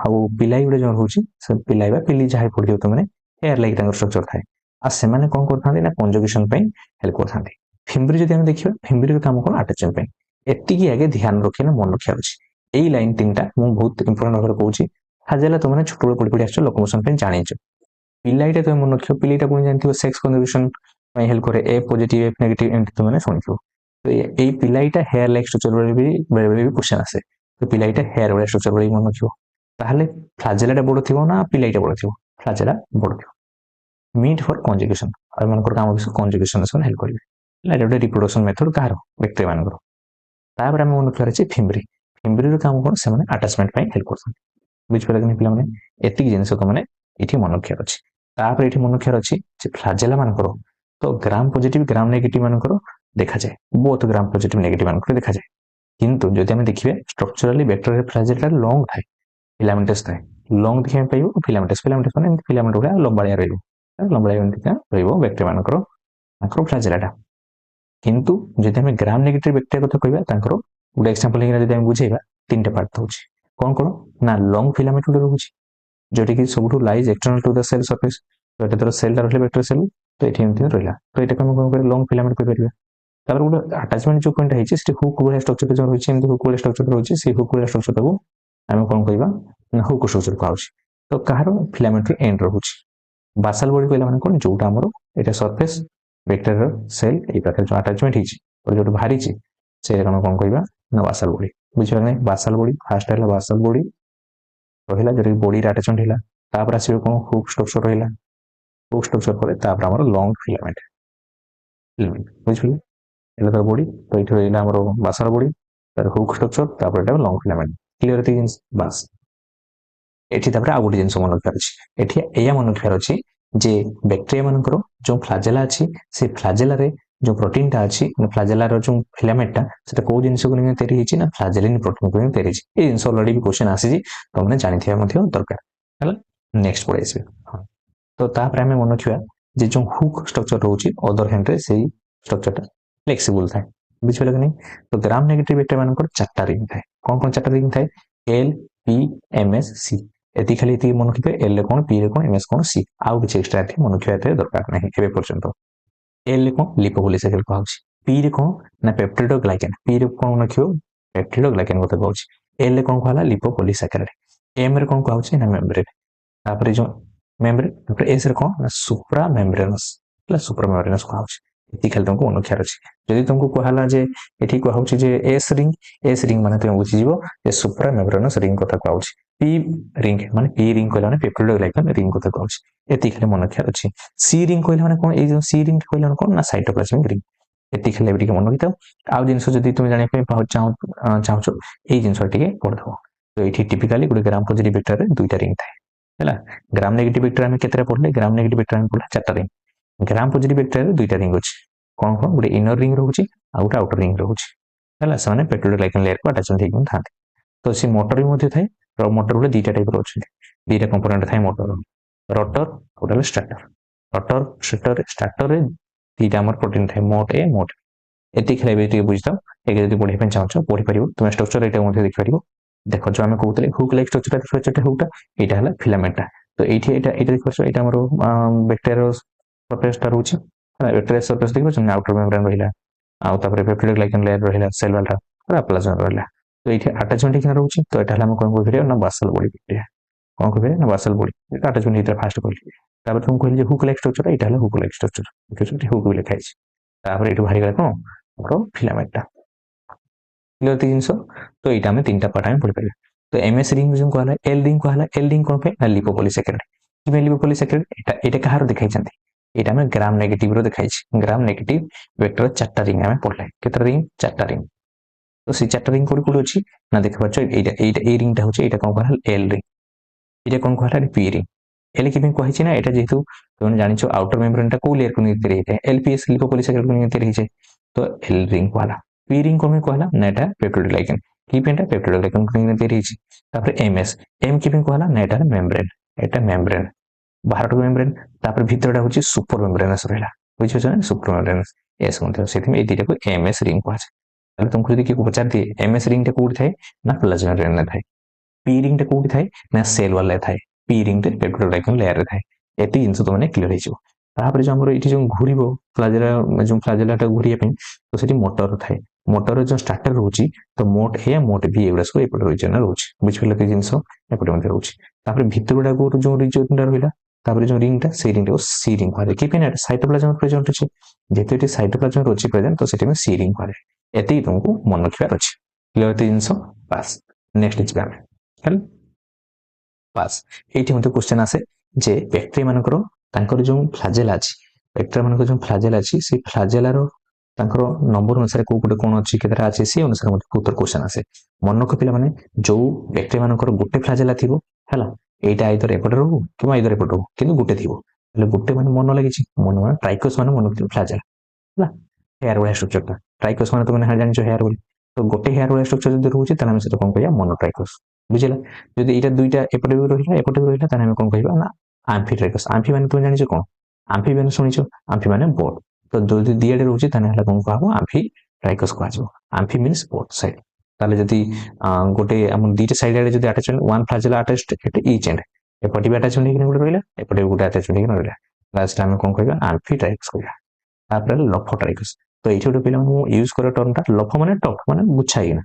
आउ पिलाई गुडे जो होची से पिलाई बा पिली जाय पडियो त माने हेयर लाइक तांकर स्ट्रक्चर थाए आ सेमाने कोन करथांदी ना कंजुगेशन पई हेल्प करथांदी फिम्बरी जदि हम देखिबा फिम्बरी काम कोन अटैचमेंट पई एतिकी आगे ध्यान रखिना मन रखिया अछि एई लाइन तीनटा मु बहुत इंपोर्टेंट भाବରେ कहूची हाजेला तो माने छोटो पडी पडी आछो लोकोमोशन पई जानिछ पिलाइटा तो मन रखियो पिलाइटा कोन जानथिबो सेक्स कंजुगेशन पई हेल्प करे ए पॉजिटिव एफ नेगेटिव एंड तो माने सुनिथिबो तो एई पिलाइटा हेयर लाइक स्ट्रक्चर बेले भी क्वेश्चन आसे तो पिलाइटा हेयर वाला स्ट्रक्चर बेले मन रखियो ताहले फ्लैजेलाटा बड़ थिबो ना पिलाइटा बड़ थिबो फ्लैजेला बड़ थिबो मीट फॉर कंजुगेशन और मानकर काम विषय कंजुगेशन से हेल्प करिवे लाइक रिप्रोडक्शन मेथड कहार बैक्टीरिया मानकर तापर हम मन रखिया अछि फिम्बरी फिम्बरी काम कोन से माने अटैचमेंट पई हेल्प करथन बुझ पले कि पिला माने एतिक जिंस को माने इठी मन रखिया अछि तापर इठी मन रखिया अछि जे फ्लैजेला मानकर तो ग्राम पॉजिटिव ग्राम नेगेटिव मानकर देखा जाए बोथ ग्राम पॉजिटिव नेगेटिव मानकर देखा जाए किंतु जदि हम देखिबे स्ट्रक्चरली बैक्टीरिया फ्लैजेला लॉन्ग थाए फिलामेंटस थाए लॉन्ग देखिबे पाइबो फिलामेंटस फिलामेंटस माने फिलामेंट गुडा लंबालिया रहइबो लंबालिया एंतिका रहइबो बैक्टीरिया मानकर मानकर फ्लैजेलाटा किंतु जदि हम ग्राम नेगेटिव बैक्टीरिया कथा कहबा तांकर गुड एग्जांपल हेना जदि हम बुझेबा तीनटा पार्ट होची कोन कोन ना लॉन्ग फिलामेंट गुडा रहउची जोटी कि सबठु lies external to the cell surface तो एटा तर सेल रहले बैक्टीरिया सेल तो एठी एंति रहला तो एटा कोन कोन लॉन्ग फिलामेंट कहि परिबा तापर गुड अटैचमेंट जो पॉइंट है से हुक वाला स्ट्रक्चर जो रहउची एंति हुक वाला स्ट्रक्चर रहउची से हुक वाला स्ट्रक्चर को हम कोन कहबा ना हुक स्ट्रक्चर कहउची तो कहार फिलामेंट एंड रहउची बासल बॉडी कहला माने कोन जोटा हमरो एटा सरफेस बैक्टीरिया सेल ए पाखे जो अटैचमेंट हिची और जो भारी ची से हम कोन कहबा ना बासल बॉडी बुझिबा नै बासल बॉडी फर्स्ट है बासल बॉडी रहिला जो बॉडी अटैचमेंट हिला तापर आसीबो कोन हुक स्ट्रक्चर रहिला हुक स्ट्रक्चर परे तापर हमरो लॉन्ग फिलामेंट फिलामेंट बुझिबा एला तर बॉडी तो इथे रहिला हमरो बासल बॉडी तार हुक स्ट्रक्चर तापर एटा लॉन्ग फिलामेंट क्लियर थी जिंस बस एठी तापर आ गुडी जिंस मन रखियार अछि एठी एया मन रखियार अछि जे बैक्टीरिया मानकर जो फ्लैजेला अछि से फ्लैजेला रे जो प्रोटीन टा अछि फ्लैजेला रो जो फिलामेंट टा सेटा को जिंस को नै तैयारी हिची ना फ्लैजेलिन प्रोटीन को नै तैयारी हिची ए जिंस ऑलरेडी भी क्वेश्चन आसी जी तो हमने जानि थिया मथि दरकार हला नेक्स्ट पढे आसी हां तो तापर हमें मन रखिया जे जो हुक स्ट्रक्चर रहउची अदर हैंड रे सेही स्ट्रक्चर टा फ्लेक्सिबल थाए बुझिबे कि नै तो ग्राम नेगेटिव बैक्टीरिया मानकर चारटा रिंग थाए कोन चारटा रिंग थाए L P M S C एति खाली एति मन रखिबे एल कोन पी रे कोन एम एस कोन सी आउ किछ एक्स्ट्रा एति मन रखिया एते दरकार नै एबे पर्यंत एल रे कोन लिपोपोलिसाइकेल कहउची पी रे कोन ना पेप्टिडोग्लाइकेन पी रे कोन रखियो पेप्टिडोग्लाइकेन को कहउची एल रे कोन कहला लिपोपोलिसाइकेल एम रे कोन कहउची ना मेम्ब्रेन तापर जो मेम्ब्रेन तापर एस रे कोन ना सुप्रा मेम्ब्रेनस प्लस सुप्रा मेम्ब्रेनस कहउची ଏତିକି ଖାଲି ତମକୁ ମନେ ରଖିବାର ଅଛି। ଯଦି ତମକୁ କୁହାହେଲା ଯେ ଏଠି କୁହାହଉଛି ଯେ ଏସ୍ ରିଙ୍ଗ ମାନେ ତମେ ବୁଝିଯିବ ଯେ ସୁପ୍ରା ମେମ୍ବ୍ରେନସ୍ ରିଙ୍ଗ କଥା କୁହାହଉଛି। ପି ରିଙ୍ଗ ମାନେ ପି ରିଙ୍ଗ କହିଲା ମାନେ ପେପ୍ଟିଡ୍ ଗ୍ଲାଇକାନ ରିଙ୍ଗ କଥା କୁହାହଉଛି। ଏତିକି ଖାଲି ମନେ ରଖିବାର ଅଛି। ସି ରିଙ୍ଗ କହିଲା ମାନେ କଣ? ଏଇ ଯୋଉ ସି ରିଙ୍ଗ କହିଲା ମାନେ କଣ ନା ସାଇଟୋପ୍ଲାଜମିକ ରିଙ୍ଗ। ଏତିକି ଖାଲି ଟିକେ ମନେ ରଖିଥାଅ। ଆଉ ଜିନିଷ ଯଦି ତୁମେ ଜାଣିବା ପାଇଁ ଚାହୁଁଛ ଏଇ ଜିନିଷ ଟିକେ ପଢିଦବ। ତ ଏଇଠି ଟିପିକାଲି ଗୋଟେ ଗ୍ରାମ ପଜିଟିଭ ଭେକ୍ଟରରେ ଦୁଇଟା ରିଙ୍ଗ ଥାଏ ହେଲା। ଗ୍ରାମ ନେଗେଟିଭ ଭେକ୍ଟର ଆମେ କେତେଟା ପଢିଲେ? ଗ୍ରାମ ନେଗେଟିଭ ଭେକ୍ଟର ଆମେ ପଢିଲେ 4ଟା ରିଙ୍ଗ। ଗ୍ରାମ ପଜିଟିଭ ଭେକ୍ଟରରେ ଦୁଇଟା ରିଙ୍ଗ ଅଛି। କଣ କଣ? ଗୋଟେ ଇନର ରିଙ୍ଗ ରହୁଛି ଆଉ ଗୋଟେ ଆଉଟର ରିଙ୍ଗ ରହୁଛି ହେଲା। ସେମାନେ ପେପ୍ଟିଡ୍ ଗ୍ଲାଇକାନ ଲେୟରକୁ ଆଟାଚମେଣ୍ଟ ହେଇକି ଥାନ୍ତି। ତ ସେ ମୋଟର ବି ମଧ୍ୟ ଥାଏ। ମୋଟର ଗୋଟେ ଦିଟା ଟାଇପର ଅଛନ୍ତି। ଦିଟା କମ୍ପୋନେଣ୍ଟ ଥାଏ ମୋଟର, ରୋଟର ଆଉ ଗୋଟେ ଷ୍ଟାଟର। ରୋଟର ଷ୍ଟାଟରରେ ଦିଟା ଆମର ପ୍ରୋଟିନ ଥାଏ, ମୋଟ ଏ ମୋଟ। ଏତିକି ଖାଲି ଏବେ ଟିକେ ବୁଝିଥାଅ। ଏକ ଯଦି ପଢିବା ପାଇଁ ଚାହୁଁଛ ପଢିପାରିବ। ତୁମେ ଷ୍ଟ୍ରକ୍ଚର ଏଇଟା ମଧ୍ୟ ଦେଖିପାରିବ। ଦେଖ ଯୋଉ ଆମେ କହୁଥିଲେ ହୁକ୍ ଲାଇକ ଷ୍ଟ୍ରକ୍ଚର ହୁକଟା ଏଇଟା ହେଲା ଫିଲାମେଣ୍ଟଟା। ତ ଏଇଠି ଏଇଟା ଦେଖିପାରୁଛ, ଏଇଟା ଆମର ବ୍ୟାକ୍ଟେରିଆର ସରଫେସଟା ରହୁଛି ହେଲା। ବ୍ୟାକ୍ଟେରିଆ ସରଫେସ ଦେଖିପାରୁଛନ୍ତି, ଆଉଟର ମେମ୍ବ୍ରେନ ରହିଲା, ଆଉ ତାପରେ ପେପ୍ଟିଡ୍ ଗ୍ଲାଇକାନ ଲେୟର ରହିଲା, ସେଲ୍ ୱାଲଟା ପ୍ଲାଜମା ରହିଲା। ତ ଏଇଠି ଆଟାଚମେଣ୍ଟ ହେଇକିନା ରହୁଛି। ତ ଏଟା ହେଲା ଆମେ କଣ କହିପାରିବା ନା ବାସଲ ବଡି ବ୍ୟାକ୍ଟେରିଆ। କଣ କହିପାରିବା ନା ବାସଲ ବଡି। ଏଟା ଆଟାଚମେଣ୍ଟ ହେଇଥିଲା ଫାଷ୍ଟ କହିଲି। ତାପରେ ତୁମକୁ କହିଲି ଯେ ହୁକ୍ ଲାଇକ ଷ୍ଟ୍ରକ୍ଚର, ଏଇଟା ହେଲା ହୁକ୍ ଲାଇକ ଷ୍ଟ୍ରକ୍ଚର। ଦେଖିପାରୁଛନ୍ତି ହୁକ୍ ବି ଲେଖା ହେଇଛି। ତାପରେ ଏଇଠୁ ବାହାରିଗଲା କଣ? ଆମର ଫିଲାମେଣ୍ଟଟା। କ୍ଲିୟର ଏତିକି ଜିନିଷ। ତ ଏଇଟା ଆମେ ତିନିଟା ପାର୍ଟ ଆମେ ପଢିପାରିବା। ତ ଏମଏସ୍ ରିଙ୍ଗ ଯୋଉ କୁହାହେଲା, ଏଲ୍ ରିଙ୍ଗ କୁହାହେଲା। ଏଲ୍ ରିଙ୍ଗ କଣ ପାଇଁ? ନା ଲିପୋପଲିସାକାରାଇଡ୍। କିਵੇਂ ଲିପୋପଲିସାକାରାଇଡ୍? ଏଇଟା କାହାର ଦେଖାଇଛନ୍ତି? ଏଇଟା ଆମେ ଗ୍ରାମ ନେଗେଟିଭ ର ଦେଖାଇଛି। ଗ୍ରାମ ନେଗେଟିଭ ଭେକ୍ଟର 4ଟା ରିଙ୍ଗ ଆମେ ପଢିଲେ। କେତେଟା ରିଙ୍ଗ? 4ଟା ରିଙ୍ଗ। ତ ସେଇ 4ଟା ରିଙ୍ଗ କୋଉଠି ଅଛି ନା ଦେଖିପାରୁଛ, ଏଇଟା ଏଇ ରିଙ୍ଗଟା ହଉଛି, ଏଇଟା କଣ କୁହାହେଲା? L ring. ଏଇଟା କଣ କୁହାହେଲା? P ring. ଏଲ୍ କିପାଇଁ କୁହାହେଇଛି ନା ଏଇଟା ଯେହେତୁ ତମେ ଜାଣିଛ ଆଉଟର ମେମ୍ବ୍ରେନଟା କୋଉ ଲେୟରକୁ ନେଇ ତିଆରି ହେଇଥାଏ? ଏଲପିଏସ୍ ଲିପୋପଲିସାକାରାଇଡ୍କୁ ନେଇ ତିଆରି ହେଇଥାଏ। ତ ଏଲ୍ ରିଙ୍ଗ କୁହାହେଲା। ପି ରିଙ୍ଗ କଣ ପାଇଁ କୁହାହେଲା? ନା ଏଟା ପେପ୍ଟିଡ୍ ଗ୍ଲାଇକାନ। କି ପାଇଁଟା? ପେପ୍ଟିଡ୍ ଗ୍ଲାଇକାନକୁ ନେଇ ତିଆରି ହେଇଛି। ତାପରେ ଏମଏସ୍, ଏମ୍ କି ପାଇଁ କୁହାହେଲା? ନା ଏଟା ମେମ୍ବ୍ରେନ। ଏଟା ମେମ୍ବ୍ରେନ, ବାହାରକୁ ମେମ୍ବ୍ରେନ। ତାପରେ ଭିତରଟା ହଉଛି ସୁପର ମେମ୍ବ୍ରେନସ୍ ରହିଲା। ବୁଝିପାରୁଛ ନା? ସୁପର ମେମ୍ବ୍ରେନସ୍ ଏସ୍ ମଧ୍ୟ। ସେଥିପାଇଁ ଏଇ ଦିଟାକୁ ଏମଏସ୍ ରିଙ୍ଗ କୁହାଯାଏ। ତାହେଲେ ତୁମକୁ ଯଦି କିଏ ପଚାରିଦିଏ ଏମଏସ୍ ରିଙ୍ଗଟା କୋଉଠି ଥାଏ? ନା ପ୍ଲାଜମା ମେମ୍ବ୍ରେନରେ ଥାଏ। ପି ରିଙ୍ଗଟା କୋଉଠି ଥାଏ? ନା ସେଲ୍ ୱାଲରେ ଥାଏ। ପି ରିଙ୍ଗଟା ପେପ୍ଟିଡ୍ ଗ୍ଲାଇକାନ ଲେୟରରେ ଥାଏ। ଏତିକି ଜିନିଷ ତମେ କ୍ଲିୟର ହେଇଯିବ। ତାପରେ ଯୋଉ ଆମର ଏଇଠି ଯୋଉ ଘୁରିବ ଫ୍ଲାଜେଲାଟା ଘୁରିବା ପାଇଁ, ତ ସେଠି ମୋଟର ଥାଏ। ମୋଟର ଯୋଉ ଷ୍ଟାର୍ଟର ରହୁଛି, ତ ମୋଟ ଏ ମୋଟ ବି ଏଗୁଡା ସବୁ ଏପଟେ ରିଜନରେ ରହୁଛି। ବୁଝିପାରିଲ କି ଜିନିଷ? ଏପଟେ ମଧ୍ୟ ରହୁଛି। ତାପରେ ଭିତରଗୁଡାକୁ ଯୋଉ ରିଜନଟା ରହିଲା, ତାପରେ ଯୋଉ ରିଙ୍ଗଟା, ସେଇ ରିଙ୍ଗଟାକୁ ସି ରିଙ୍ଗ କୁହାଯାଏ। କି ପାଇଁ? ସାଇଟୋପ୍ଲାଜମ ପ୍ରେଜେଣ୍ଟ ଅଛି। ଯେହେତୁ ଏଠି ସାଇଟୋପ୍ଲାଜମ ଅଛି ପ୍ରେଜେଣ୍ଟ, ତ ସେଠି ସି ରିଙ୍ଗ କୁହାଯାଏ। ଏତିକି ତୁମକୁ ମନେ ରଖିବାର ଅଛି। କ୍ଲିୟର ଏତିକି ଜିନିଷ? ବାସ୍। ନେକ୍ସଟ ଯିବା ଆମେ ହେଲା। ବାସ୍। ଏଇଠି ମଧ୍ୟ କ୍ୱେଶ୍ଚନ ଆସେ ଯେ ବ୍ୟାକ୍ଟେରିଆ ମାନଙ୍କର ତାଙ୍କର ଯୋଉ ଫ୍ଲାଜେଲା ଅଛି, ବ୍ୟାକ୍ଟେରିଆ ମାନଙ୍କର ଯୋଉ ଫ୍ଲାଜେଲା ଅଛି, ସେଇ ଫ୍ଲାଜେଲାର ତାଙ୍କର ନମ୍ବର ଅନୁସାରେ କୋଉ ପଟେ କଣ ଅଛି, କେତେଟା ଅଛି, ସେ ଅନୁସାରେ ମଧ୍ୟ ଉତ୍ତର କ୍ୱେଶ୍ଚନ ଆସେ। ମନେ ରଖ ପିଲାମାନେ, ଯୋଉ ବ୍ୟାକ୍ଟେରିଆ ମାନଙ୍କର ଗୋଟେ ଫ୍ଲାଜେଲା ଥିବ ହେଲା, ଏଇଟା ଆଇଦର ଏପଟେ ରହୁ କିମ୍ବା ଆଇଦର ଏପଟେ ରହୁ, କିନ୍ତୁ ଗୋଟେ ଥିବ। ହେଲେ ଗୋଟେ ମାନେ ମନ ଲାଗିଛି, ମନ ମାନେ ଟ୍ରାଇକୋସ୍ ମାନେ ମନେ ରଖିଥିବ ଫ୍ଲାଜେଲା ହେଲା। ହେୟାର ଭଳିଆ ଷ୍ଟ୍ରକ୍ଚରଟା ଟ୍ରାଇକୋସ୍ ମାନେ ତମେ ଜାଣିଛ ହେୟାର ବୋଲି। ତ ଗୋଟେ ହେୟାର ଭଳିଆ ଷ୍ଟ୍ରକ୍ଚର ଯଦି ରହୁଛି, ତାହେଲେ ଆମେ ସେଟା କଣ କହିବା? ମୋନୋଟ୍ରାଇକୋସ୍। ବୁଝିଲା? ଯଦି ଏଇଟା ଦୁଇଟା ଏପଟେ ବି ରହିଲା ଏପଟେ ବି ରହିଲା, ତାହେଲେ ଆମେ କଣ କହିବା? ନା ଆମ୍ଫିଟ୍ରାଇକୋସ୍। ଆମ୍ଫି ମାନେ ତମେ ଜାଣିଛ କଣ? ଆମ୍ଫି ମାନେ ଶୁଣିଛ? ଆମ୍ଫି ମାନେ ବୋଟ। ତ ଯଦି ଦିଆଡେ ରହୁଛି, ତାହେଲେ ହେଲା କଣ କୁହାହବ? ଆମ୍ଫିଟ୍ରାଇକୋସ୍ କୁହାଯିବ। Amphi means both side. ତାହେଲେ ଯଦି ଗୋଟେ ଆମ ଦିଟା ସାଇଡ ଆଡେ ଯଦି ଆଟାଚମେଣ୍ଟ, ୱାନ୍ ଫ୍ଲାଜେଲା ଆଟାଚଡ ଏଟ ଇଚ୍ ଏଣ୍ଡ, ଏପଟେ ବି ଆଟାଚମେଣ୍ଟ ହେଇକିନା ଗୋଟେ ରହିଲା, ଏପଟେ ବି ଗୋଟେ ଆଟାଚମେଣ୍ଟ ହେଇକିନା ରହିଲା, ଲାଷ୍ଟ ଆମେ କଣ କହିବା? ଆମ୍ଫିଟ୍ରାଇକୋସ୍ କହିବା। ତାପରେ ଲଫୋଟ୍ରାଇକୋସ୍। ତ ଏଇଠି ଗୋଟେ ପିଲା ମୁଁ ୟୁଜ କରିବା ଟର୍ମଟା ଲଫ ମାନେ ଟପ୍ ମାନେ ଗୁଚ୍ଛା ହେଇକିନା।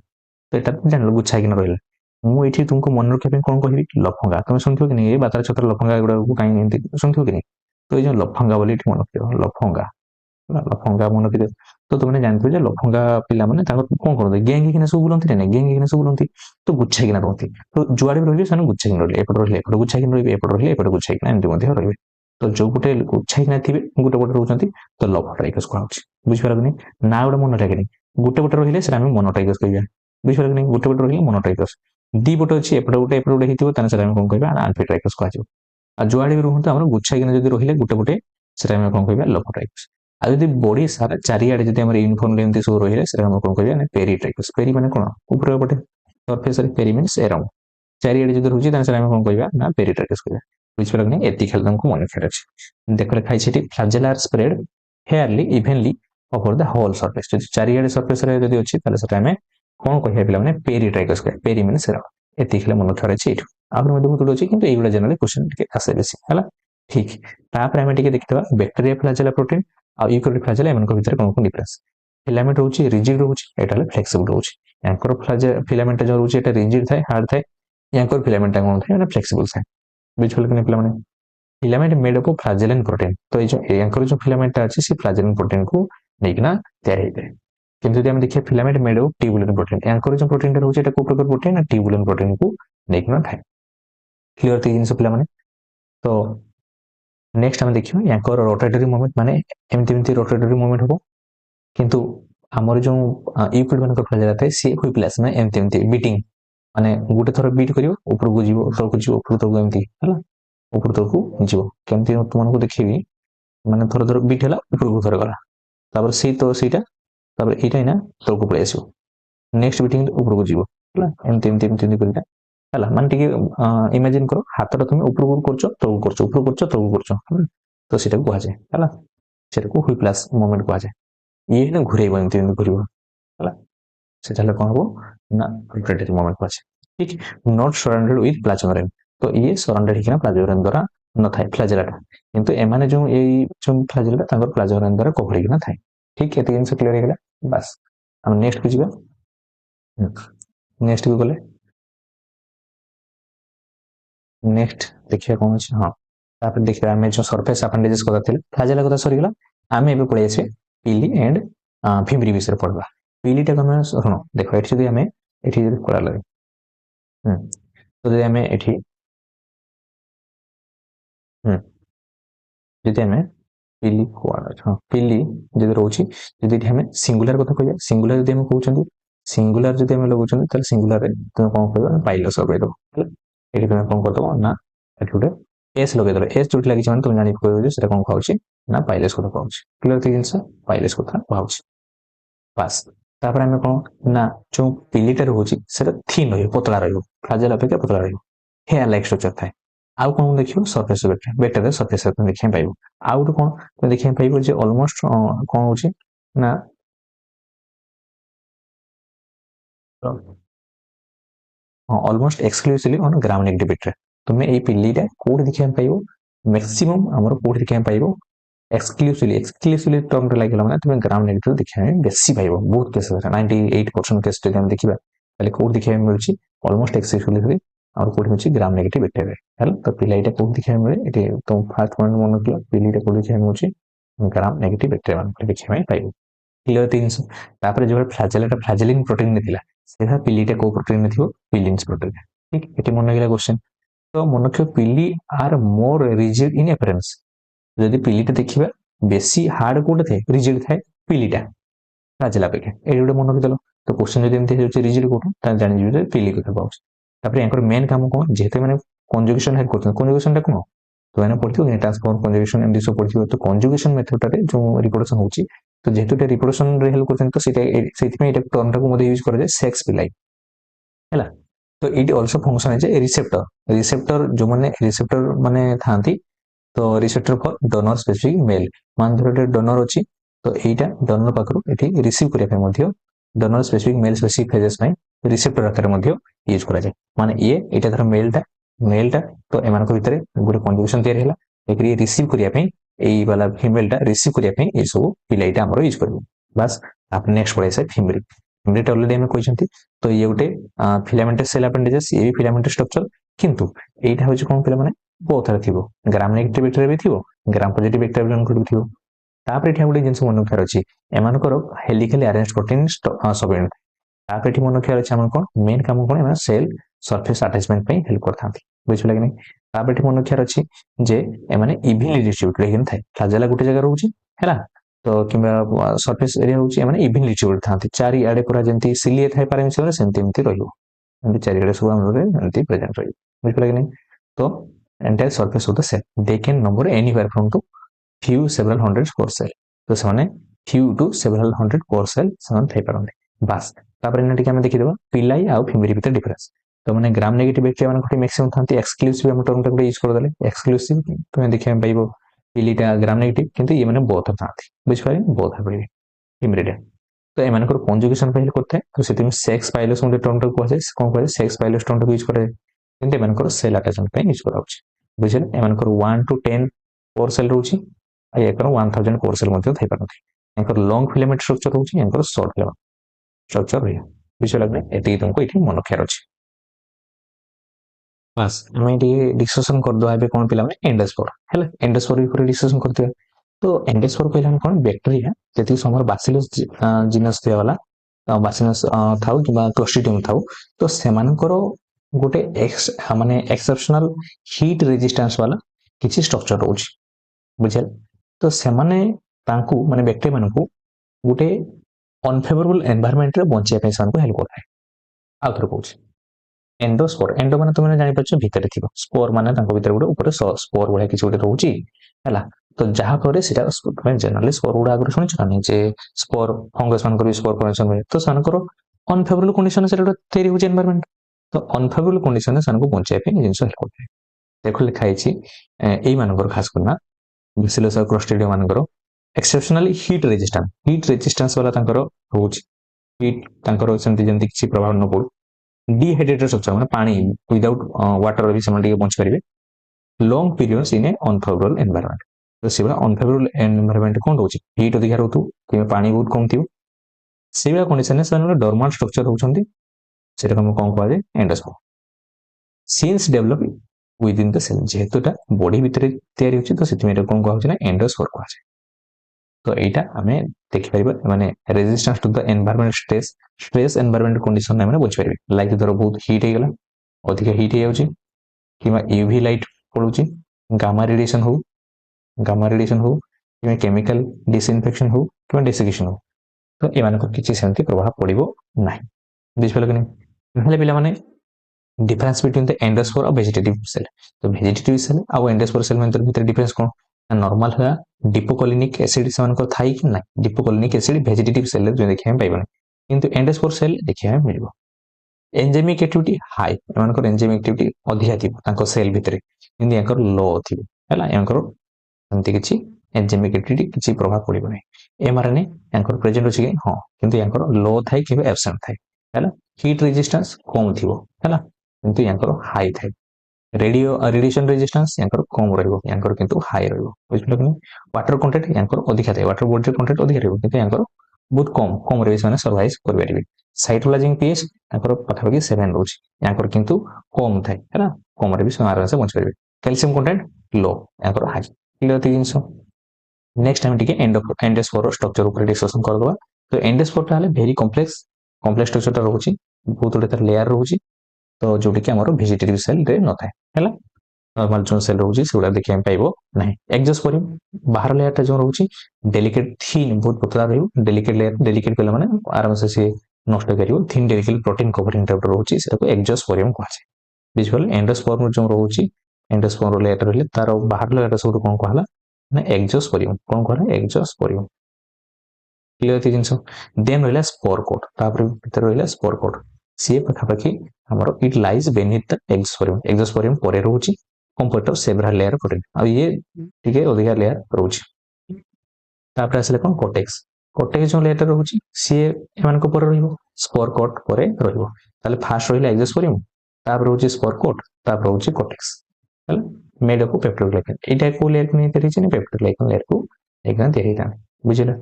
ତ ଏଟା ଜାଣିଲ ଗୁଚ୍ଛା ହେଇକିନା ରହିଲା। ମୁଁ ଏଇଠି ତୁମକୁ ମନେ ରଖିବା ପାଇଁ କଣ କହିବି? ଲଫଙ୍ଗା। ତମେ ଶୁଣିଥିବ କି ନାହିଁ? ଏଇ ବାତାଳ ଛତର ଲଫଙ୍ଗା ଏଗୁଡାକୁ କାହିଁ ଏମିତି ଶୁଣିଥିବ କି ନାହିଁ? ତ ଏଇ ଯୋଉ ଲଫଙ୍ଗା ବୋଲି ଏଠି ମନେ ରଖିବ। ଲଫଙ୍ଗା ଲଫଙ୍ଗା ମନେ ରଖିଦେବ। ତ ତୁମେ ଜାଣିଥିବ ଯେ ଲଫଙ୍ଗା ପିଲାମାନେ ତାଙ୍କର କଣ କରନ୍ତି? ଗେଙ୍ଗ ହେଇକିନା ସବୁ ବୁଲନ୍ତି ନା? ଗେଙ୍ଗ ହେଇକିନା ସବୁ ବୁଲନ୍ତି। ତ ଗୁଚ୍ଛା ହେଇକିନା ରୁହନ୍ତି। ତ ଯୁଆଡେ ବି ରହିବେ ସେମାନେ ଗୁଚ୍ଛା ହେଇକିନା ରହିଲେ, ଏପଟେ ରହିଲେ ଏପଟେ ଗୁଚ୍ଛା ହେଇକିନା ରହିବେ, ଏପଟେ ରହିଲେ ଏପଟେ ଗୁଚ୍ଛା ହେଇକିନା ଏମିତି ମଧ୍ୟ ରହିବେ। ତ ଯୋଉ ଗୋଟେ ଗୁଚ୍ଛା ହେଇକିନା ଥିବେ, ଗୋଟେ ପଟେ ରହୁଛନ୍ତି, ତ ଲଫୋଟ୍ରାଇକୋସ୍ କୁହାଯାଉଛି। ବୁଝିପାରିଲ କି ନାହିଁ? ନା ଗୋଟେ ମନେ ଲାଗେନି। ଗୋଟେ ପଟେ ରହିଲେ ସେଟା ଆମେ ମୋନୋଟ୍ରାଇକୋସ୍ କହିବା। ବୁଝିପାରିଲ କି ନାହିଁ? ଗୋଟେ ପଟେ ରହିଲେ ମୋନୋଟ୍ରାଇକୋସ୍। ଦି ପଟେ ଅଛି, ଏପଟେ ଗୋଟେ ହେଇଥିବ, ତାହେଲେ ସେଟା ଆମେ କଣ କହିବା? ଆମ୍ଫିଟ୍ରାଇକୋସ୍ କୁହାଯିବ। ଆଉ ଯୁଆଡେ ବି ରୁହନ୍ତୁ ଆମର ଗୁଚ୍ଛା ହେଇକିନା ଯଦି ରହିଲେ ଗୋଟେ ପଟେ, ସେଟା ଆମେ କଣ କହିବା? ଲଫୋଟ୍ରାଇକୋସ୍। ଆଉ ଯଦି ବଡି ସାରା ଚାରିଆଡେ ଯଦି ଆମର ୟୁନିଫର୍ମଲି ଏମିତି ସବୁ ରହିଲେ, ସେଟା ଆମେ କଣ କହିବା? ନା ପେରିଟ୍ରାଇକୋସ୍। ପେରି ମାନେ କଣ? ଉପର ପଟେ ସରଫେସରେ। Peri means around. ଚାରିଆଡେ ଯଦି ରହୁଛି, ତାହେଲେ ସେଟା ଆମେ କଣ କହିବା? ନା ପେରିଟ୍ରାଇକୋସ୍ କହିବା। ବୁଝିପାରିଲ କି ନାହିଁ? ଏତିକି ଖାଲି ତମକୁ ମନେ ରଖିବାର ଅଛି। ଦେଖ ଲେଖା ହେଇଛି ଏଠି, flagellar spread fairly evenly over the whole surface. ଯଦି ଚାରିଆଡେ ସରଫେସରେ ଯଦି ଅଛି, ତାହେଲେ ସେଟା ଆମେ କଣ କହିବା ପିଲାମାନେ? ପେରିଟ୍ରାଇକୋସ୍ କହିବା। Peri means around. ଏତିକି ଖାଲି ମନେ ରଖିବାର ଅଛି ଏଇଠୁ। ଆହୁରି ମଧ୍ୟ ବହୁତ ଅଛି, କିନ୍ତୁ ଏଇଗୁଡ଼ା ଜେନେରାଲି କ୍ୱେଶ୍ଚନ ଟିକେ ଆସେ ବେଶୀ ହେଲା। ଠିକ। ତାପରେ ଆମେ ଟିକେ ଦେଖିଥିବା ବ୍ୟାକ୍ଟେରିଆ ଫ୍ଲାଜେଲା ପ୍ରୋଟିନ ଆଉ ୟୁକାରିଓଟିକ୍ ଫ୍ଲାଜେଲା, ଏମାନଙ୍କ ଭିତରେ କଣ କଣ ଡିଫରେନ୍ସ। ଫିଲାମେଣ୍ଟ ରହୁଛି ରିଜିଡ୍ ରହୁଛି, ଏଟା ହେଲେ ଫ୍ଲେକ୍ସିବଲ ରହୁଛି। ୟାଙ୍କର ଫିଲାମେଣ୍ଟ ଯୋଉ ରହୁଛି, ଏଟା ରିଜିଡ୍ ଥାଏ, ହାର୍ଡ ଥାଏ। ୟାଙ୍କର ଫିଲାମେଣ୍ଟ କଣ ଥାଏ? ନା ଫ୍ଲେକ୍ସିବଲ ଥାଏ। ବୁଝିପାରିଲ କି ନାହିଁ ପିଲାମାନେ? Filament made up of flagellin protein तो ये जो फिलामेंट अच्छी से फ्लाजेलेन प्रोटीन को लेकिना तैयार होता है किंतु यदि हम देखिए filament made up tubulin protein यांकर जो प्रोटीन रोचे को प्रकार प्रोटीन ना ट्यूबुलिन प्रोटीन को लेकिना थाए क्लियर थी जिनस पिला माने तो नेक्स्ट हम देखियो यांकर रोटेटरी मूवमेंट माने एमती रोटेटरी मूवमेंट हो किंतु हमर जो यूक्लिड मान फ्लाजेला थाए सी हुई प्लस ना एमती बीटिंग माने गोटे थर बीट करियो ऊपर को जीवो तल को जीवो ऊपर तल को एमती हला ऊपर तल को जीवो केमती तुमको देखिबी माने थर थर बीट हला ऊपर को थर गला तापर सी तो सीटा तापर एटा ना तल को पळे आसीबो नेक्स्ट बीटिंग ऊपर को जीवो हला एमती करिटा हला माने टिके इमेजिन करो हाथ तुम ऊपर को करछो तल को करछो ऊपर को करछो तल को करछो तो सेटा को आजे हला सेटा को हुई प्लस मोमेंट को आजे ये ना घुरेबो एमती घुरेबो हला सेटा ले कोन हो ना रोटेटरी मोमेंट को आजे ठीक नॉट सराउंडेड विथ प्लाज्मोरेन तो ये सराउंडेड हिकना प्लाज्मोरेन द्वारा न थाए फ्लैजेलाटा किंतु एमाने जो एई जो फ्लैजेलाटा तांगर प्लाज्मोरेन द्वारा कवर हिकना थाए ठीक एते जिंस क्लियर हेगला बस हम नेक्स्ट को जिबा नेक्स्ट को गले नेक्स्ट देखिए कौन अछि हां तापर देखिए हमें जो सरफेस अपेंडेजेस कथा थिले फ्लैजेला कथा सरी गेला हमें एबे पळे आसे पीली एंड फिमरी विषय पढबा पीलीटा कमे सुनो देखो एठी जदी हमें एठी जदी कोला लगे तो जदी हमें एठी जदी हमें पीली कोला हां पीली जदी रोची जदी हमें सिंगुलर कथा कहया सिंगुलर जदी हम कहउछंदी सिंगुलर जदी हम लगउछंदी त सिंगुलर रे तुम कोन कहबो पाइलस लगे दो एठी तुम कोन करदो ना एठी उठे एस लगे दो एस जोटी लागि छ तुम जानि कहबो जे सेटा कोन कहउछि ना पाइलस कथा कहउछि क्लियर थि जिंस पाइलस कथा कहउछि पास तापर हमें कोन ना जो पीलीटा रहउछि सेटा थिन रहियो पतला रहियो फ्लाजेल अपेक्षा पतला रहियो हेयर लाइक स्ट्रक्चर थाए आउ कोन देखियो सरफेस बेटर रे सरफेस तुम देखिए पाइबो आउ तो कोन तुम देखिए पाइबो जे ऑलमोस्ट कोन होछि ना almost exclusively on gram negative better तुमे ए पिल्लीटा कोड देखिए पाइबो मैक्सिमम हमर कोड देखिए पाइबो एक्सक्लूसिवली टर्म रे लागला माने तुमे ग्राम नेगेटिव देखिए बेसी पाइबो बहुत केस 98% केस जदि हम देखिबा ताले कोड देखिए मिलछि ऑलमोस्ट एक्सक्लूसिवली और कोड होछि ग्राम नेगेटिव बेटर हल तो पिल्लाइटा कोड देखिए मिले एटी तो फर्स्ट पॉइंट मन किलो पिल्लीटा कोड देखिए मिलछि ग्राम नेगेटिव बेटर मान देखिए पाइबो क्लियर थिंग्स तापर जो फ्लैजेलाटा फ्लैजेलिन प्रोटीन ने थिला सेहा पिलीटा को प्रोटीन ने थियो पिलिन्स प्रोटीन ठीक एटी मन गेला क्वेश्चन तो मन रखियो pili are more rigid in appearance जदि पिलीटा देखिबा बेसी हार्ड कोड थे रिजिड थाए पिलीटा फ्लैजेला पे एटी गोटे मन रखिदलो तो क्वेश्चन जदि एमती होछि रिजिड कोड त जानि जिवे पिली कथा पाउछ तापर एंकर मेन काम कोन जेते माने कंजुगेशन हेड करछन कंजुगेशन टा कोन तो एना पढ़ियो ट्रांसफॉर्म कंजुगेशन एमडी सब पढ़ियो तो कंजुगेशन मेथड रे जो रिप्रोडक्शन होछि तो जेहेतु रिप्रोडक्शन रे हेल्प करछन तो सेटा टर्म टाको मध्ये यूज करा जाय सेक्स पिलाई हैला तो इट आल्सो फंक्शन है जे रिसेप्टर रिसेप्टर जो माने रिसेप्टर माने थांती तो receptor for donor specific male मान धरे डोनर अछि तो एटा डोनर पाखरु एठी रिसीव करिया पे मध्ये donor specific male specific phases में रिसेप्टर आकार मध्ये यूज करा जाय माने ये एटा धर मेलटा तो एमान को भितरे गुटे कंजुगेशन तयार हैला एकरी रिसीव करिया पे एई वाला फीमेल टा रिसीव करिया पे ए सब पिलाइटा हमरो यूज करबो बस आप नेक्स्ट पढाइ से फीमेल फीमेल ऑलरेडी हम कहछंती तो ये गोटे फिलामेंटस सेल अपेंडेजेस ये भी फिलामेंटस स्ट्रक्चर किंतु एटा होछि कोन पिला माने बहुत सारा थिबो ग्राम नेगेटिव बैक्टीरिया भी थिबो ग्राम पॉजिटिव बैक्टीरिया भी थिबो तापर एठा गोटे जिंस मन रखार अछि एमानकर helically arrange protein subunit तापर एठी मन रखार अछि हमन कोन मेन काम कोन एमा सेल सरफेस अटैचमेंट पे हेल्प करथांती बुझिला कि नै तापर एठी मन रखार अछि जे एमाने इवनली डिस्ट्रीब्यूटेड हेन थाए फ्लैजेला गोटे जगह रहउछि हैला तो किबा सरफेस एरिया होछि एमाने इवनली डिस्ट्रीब्यूटेड थांती चारि आडे पूरा जेंति सिलिए थाए पारेमिसले सेंति एमति रहियो एमति चारि आडे सब हमरे एमति प्रेजेंट रहियो बुझिला कि नै तो entire surface of the cell they can number anywhere from two few several hundreds per cell तो ସେମାନେ few to several hundred per cell ସେମାନେ थाई पारନ୍ତି बास तापर एना टिके हम देखि देबा पिलाई आ फिमेरी भीतर डिफरेंस तो माने ग्राम नेगेटिव बैक्टीरिया मान कोठी मैक्सिमम थांती एक्सक्लूसिव हम टर्म टाको यूज कर देले एक्सक्लूसिव तुमे देखि हम पाइबो पिलीटा ग्राम नेगेटिव किंतु ये माने बोथ थांती बुझ पारे बोथ पाइबे फिमेरीटा तो एमान को कंजुगेशन पहले करते तो सेति सेक्स पाइलस मुंडे टर्म टाको कहै कोन कहै सेक्स पाइलस टर्म टाको यूज करे किंतु एमान को सेल अटैचमेंट पे यूज करा होछि बुझिले एमान को 1 to 10 per cell रहउछि आ एकर 1000 per cell मध्ये थाई पारନ୍ତି एकर लॉन्ग फिलामेंट स्ट्रक्चर रहउछि एकर शॉर्ट फिलामेंट स्ट्रक्चर रहय बुझिले लागने एति तुमको इठी मन रखियार अछि। ବାସ୍ ଆମେ ଟିକେ ଡିସ୍କସନ କରିଦେବା ଏବେ କ'ଣ ପିଲାମାନେ ଏଣ୍ଡୋସ୍ପୋର ହେଲା ଏଣ୍ଡୋସ୍ପୋର ଉପରେ ଡିସ୍କସନ କରିଥିବା ତ ଏଣ୍ଡୋସ୍ପୋର କହିଲେ ଆମେ କ'ଣ ବ୍ୟାକ୍ଟେରିଆ ଯେତିକି ସମୟର ବାସିଲସ୍ ଜିନସ୍ ଦିଆଗଲା ବାସିଲସ୍ ଥାଉ କିମ୍ବା କ୍ଲୋଷ୍ଟ୍ରିଡିୟମ ଥାଉ ତ ସେମାନଙ୍କର ଗୋଟେ ମାନେ ଏକ୍ସେପସନାଲ ହିଟ୍ ରେଜିଷ୍ଟାନ୍ସ ବାଲା କିଛି ଷ୍ଟ୍ରକ୍ଚର ରହୁଛି ବୁଝିଲେ ତ ସେମାନେ ତାଙ୍କୁ ମାନେ ବ୍ୟାକ୍ଟେରିଆ ମାନଙ୍କୁ ଗୋଟେ ଅନଫେଭରେबल एनवायरनमेंट रे बंचिया ପାଇଁ ସେମାନଙ୍କୁ ହେଲ୍ପ କରିଥାଏ ଆଉ ଥରେ କହୁଛି एंडोस्पोर एंडो माने तुम जानि पाछ भितर थिबो स्पोर माने तांको भितर गुडे ऊपर स्पोर भलिया किछ गुडे रहउची हैला तो जहा करे सेटा मैं जनरली स्पोर गुडा आगु सुनि छानी जे स्पोर फंगस मान करी स्पोर फॉर्मेशन होय तो सानकर अनफेवरेबल कंडीशन सेटा तयारी होची एनवायरनमेंट तो अनफेवरेबल कंडीशन सानको बंचिया पे जिंस हेल्प करथे देखो लिखा आइछि एई मानकर खास करना बेसिलस क्लोस्ट्रिडियम मानकर एक्सेप्शनली हीट रेजिस्टेंस वाला तांकर होची हीट तांकर सेंति जेंति किछि प्रभाव न पडु डिहाइड्रेटेड स्ट्रक्चर माने पानी विदाउट वाटर भी से बंच पारे लॉन्ग पीरियड्स इन ए अनफेवरेबल एनवायरनमेंट तो से अनफेवरेबल एनवायरनमेंट कौन रोचे हीट अधिक रोतु कि पानी बहुत कम थी से कंडीशन से डॉर्मेंट स्ट्रक्चर होती से कौन कहुए endospore since develop within the cell जेहेतु बॉडी भितर तैयारी होची तो सेति में कौन कहउछि ना एंडोस्पोर कहउछि तो एटा हमें देखि परिबा माने resistance to the environment stress environment condition माने बुझि परिबे लाइक धर बहुत हीट हे गेला अधिक हीट हे जाउछि किमा यूवी लाइट पडुछि गामा रेडिएशन हो कि केमिकल डिसइनफेक्शन हो कि डेसिकेशन हो तो ए मानको किछि सेंति प्रभाव पड़िबो नाही बुझिपल कि नै पिला माने डिफरेंस बिटवीन द एंडोस्पोर और वेजिटेटिव सेल तो वेजिटेटिव सेल और एंडोस्पोर सेल में भीतर डिफरेंस कोन नॉर्मल है डिपोकोलिनिक एसिड से मानको थाई कि ना डिपोकोलिनिक एसिड वेजिटेटिव सेल जो देखिया हम पाइबो किंतु एंडोस्पोर सेल देखिया हम मिलबो enzymic activity high एमानकर enzymic activity अधिका थिबो तांको सेल भितरे किंतु याकर लो थिबो हैला याकर सेमति किछि एंजाइमिक एक्टिविटी किछि प्रभाव पड़िबो नै एमआरएनए याकर प्रेजेंट अछि हां किंतु याकर लो थाई कि एब्सेंट थाई हैला हीट रेजिस्टेंस कम थिबो हैला किंतु याकर हाई थाई रेडिएशन रेजिस्टेंस याकर कम रहइबो याकर किंतु हाई रहइबो बुझलो कि वाटर कंटेंट याकर अधिका थाई वाटर बॉडी कंटेंट अधिका रहइबो किंतु याकर बहुत कम रे माने सर्वाइव कर परिबे साइटोलाजिंग पीएच याकर पाखापाखि 7 रहउछि याकर किंतु कम थाई हैला कम रे भी आराम से बंच परिबे कैल्शियम कंटेंट लो याकर हाई क्लियर थी जिंस नेक्स्ट टाइम टिके एंडोस्पोर स्ट्रक्चर ऊपर डिस्कशन कर दवा तो एंडोस्पोर ताले वेरी कॉम्प्लेक्स स्ट्रक्चर रहउछि बहुत गुडे लेयर रहउछि तो जोटी कि हमर वेजिटेटिव सेल रे न थाए हैला नॉर्मल जो सेल रहउछि सेउडा देखि हम पाइबो नाही एक्सोस्पोरियम बाहर लेयर ता जो रहउछि डेलिकेट थीन बहुत पतला रहउ डेलिकेट लेयर डेलिकेट कला माने आराम से नष्ट करियो थीन डेलिकेट प्रोटीन कवरिंग टाइप रहउछि सेटा को एक्सोस्पोरियम कहै विजुअल एंडोस्पोर जो रहउछि एंडोस्पोर लेयर रहले तार बाहर लेयर सब कोन कहला ना एक्सोस्पोरियम कोन कहला एक्सोस्पोरियम क्लियर थी जिंस देन रहला स्पोर कोट तापर भीतर रहला स्पोर कोट सी पाखापाखि हमरो it lies beneath the exosporium परे रहउछि composite of several layer protein आ ये ठीक है अधिका लेयर रहउछि तापर आसले कोन कोटेक्स जो लेयर रहउछि सी एमान को पर रहइबो स्पोर कोट परे रहइबो ताले फास्ट रहला एक्सोस्पोरियम तापर रहउछि स्पोर कोट तापर रहउछि कोटेक्स हला मेड अप पेप्टोग्लाइकन एटा को लेयर को नै तरी छै पेप्टोग्लाइकन लेयर को एकन तरी था बुझिला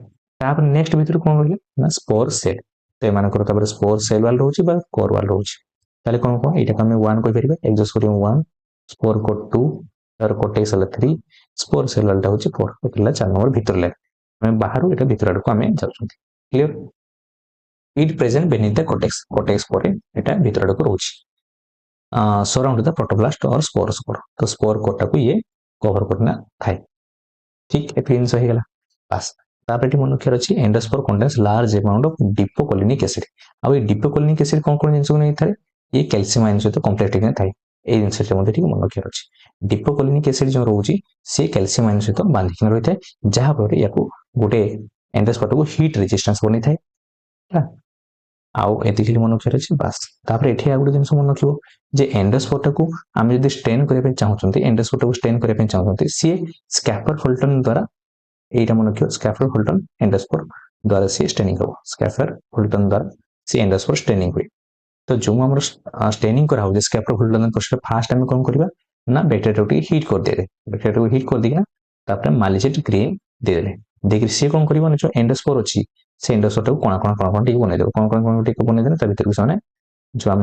तापर नेक्स्ट भीतर कोन रहले ना स्पोर सेल तो एमानकर तापर स्पोर सेल वाल रहउछि बा कोर वाल रहउछि ताले कोन कोन एटा हम 1 कहि परिबा एक्सोस्पोरियम 1 स्पोर कोट 2 तार कोटेक्स वाला 3 स्पोर सेल वाला होछि 4 एतला 4 नंबर भीतर ले हम बाहर एटा भीतर आडको हमें जाउछंती clear it present beneath the cortex परे एटा भीतर आडको रहउछि सराउंड द प्रोटोप्लास्ट और स्पोर तो स्पोर कोटा को ये कवर करना थाए ठीक एफिनियंस हो गेला बस तापर मन रखियार अछि endospore contains large amount of dipicolinic acid आ ये डिपोकोलिनिक एसिड कोन जिंस को नै थाए ये कैल्शियम आयन सहित कॉम्प्लेक्स टिके थाए ए जिंस से मध्ये ठीक मन रखियार अछि डिपोकोलिनिक एसिड जो रहउछि से कैल्शियम आयन सहित बांधिकिन रहि थाए जहा पर याको गोटे एंडोस्पोर को हीट रेजिस्टेंस बनि थाए आउ एतिकली मन रखियार अछि बस तापर एठी आ गुटे जिंस मन रखिबो जे एंडोस्पोर को हम यदि स्टेन करे पे चाहउछंती एंडोस्पोर को स्टेन करे पे चाहउछंती सी स्कैफर फुल्टन द्वारा एटा मन रखियो स्कैफर फुल्टन एंडोस्पोर द्वारा सी स्टेनिंग हो स्कैफर फुल्टन द्वारा सी एंडोस्पोर स्टेनिंग हुई तो जो हमर स्टेनिंग करा हो Schaeffer Fulton process fast time कोन करबा ना बैक्टीरिया को हीट कर दे बैक्टीरिया को हीट कर दिया तापर मालिजेट क्रीम दे देले देखि सी कोन करबा जो एंडोस्पोर अछि से एंडोस्पोर को कोना ठीक बनै देबो कोन टिक बनै देना त भीतर को सने जो आम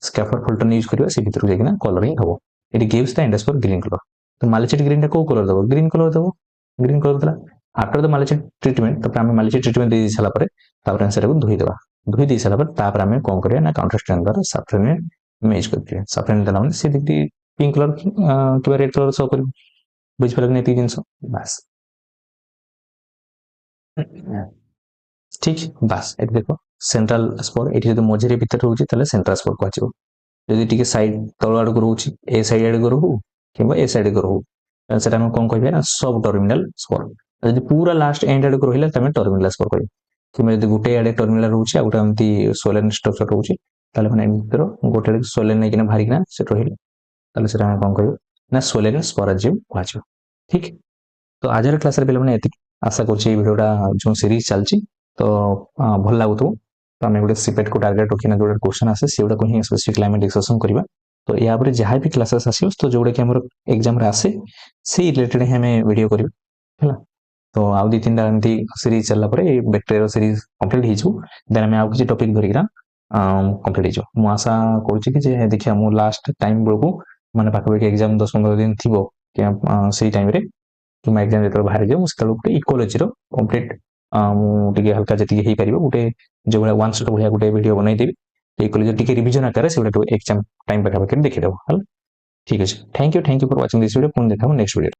स्कैफर फोल्डर यूज करवा से भितर जाइना कलरिंग हम ये gives the index for green colour तो मालिचिट ग्रीन टा को कलर दबो ग्रीन कलर दबो ग्रीन कलर देला आफ्टर द मालिचिट ट्रीटमेंट तो आम मालिचिट ट्रीटमेंट दे सारा पर तापर सेटा को धोई देबा धोई दे सारा पर तापर आम कोन करया ना काउंटर स्ट्रेंथ द्वारा सैफ्रन इमेज करके सैफ्रन देला माने से दिखती पिंक कलर कि रेड कलर शो कर बुझ पारे नै ती जिंस बस ठीक बस ये देखो सेंट्रल स्पोर ये जो मझे भितर रोचे सेंट्रल स्पोर कह जदि टी सैड तल आड़ को रोचे ए सैड आड़ को रो कि ए सैड को रो से कौन कह सब टर्मिनाल स्पोर जब पूरा लास्ट एंड आड़ को रहा टर्मिनाल स्पोर कह कि गोटे आड़े टर्मिनाल रोचे गोटे एमती सोलेन स्ट्रक्चर रोचे मैंने गोटे सोलेन नहीं बाहरिना से रही से कौन कह ना सोलेन स्पोराजियम कह ठीक तो आज क्लास पे आशा करा जो सीरीज चलती तो भल लगुत तो आम गोटे सीपेट को टार्गेट रखिना जो क्वेश्चन आसे से गुड़ा ही स्पेसिफिक आम डिस्कसन करवा तो या जहाँ भी क्लासेस आस तो जोड़ा कि एग्जाम आसे से रिलेटेड ही आम वीडियो करवा तो आउ दी तीन एमती सीरीज चलला बैक्टेरिया सीरीज कंप्लीट हो देन आम आउ किसी टॉपिक धरिका कंप्लीट हो आशा करुँच देखिए मु लास्ट टाइम बेलू मैंने पाखापाखि एग्जाम 10-15 दिन थी से टाइम कि एग्जाम जो बाहर जाए मुझे गोटे इकोलोजी कंप्लीट मुझे हल्का जी गोटे जो भाई वन शॉट भाया गोटे वीडियो बनईदेवी इकोलोजी रिविजन आकार से एग्जाम टाइम पाखापाखि देखीदेव ठीक अच्छे thank you for watching this video पुणी देखा नेक्स्ट वीडियो।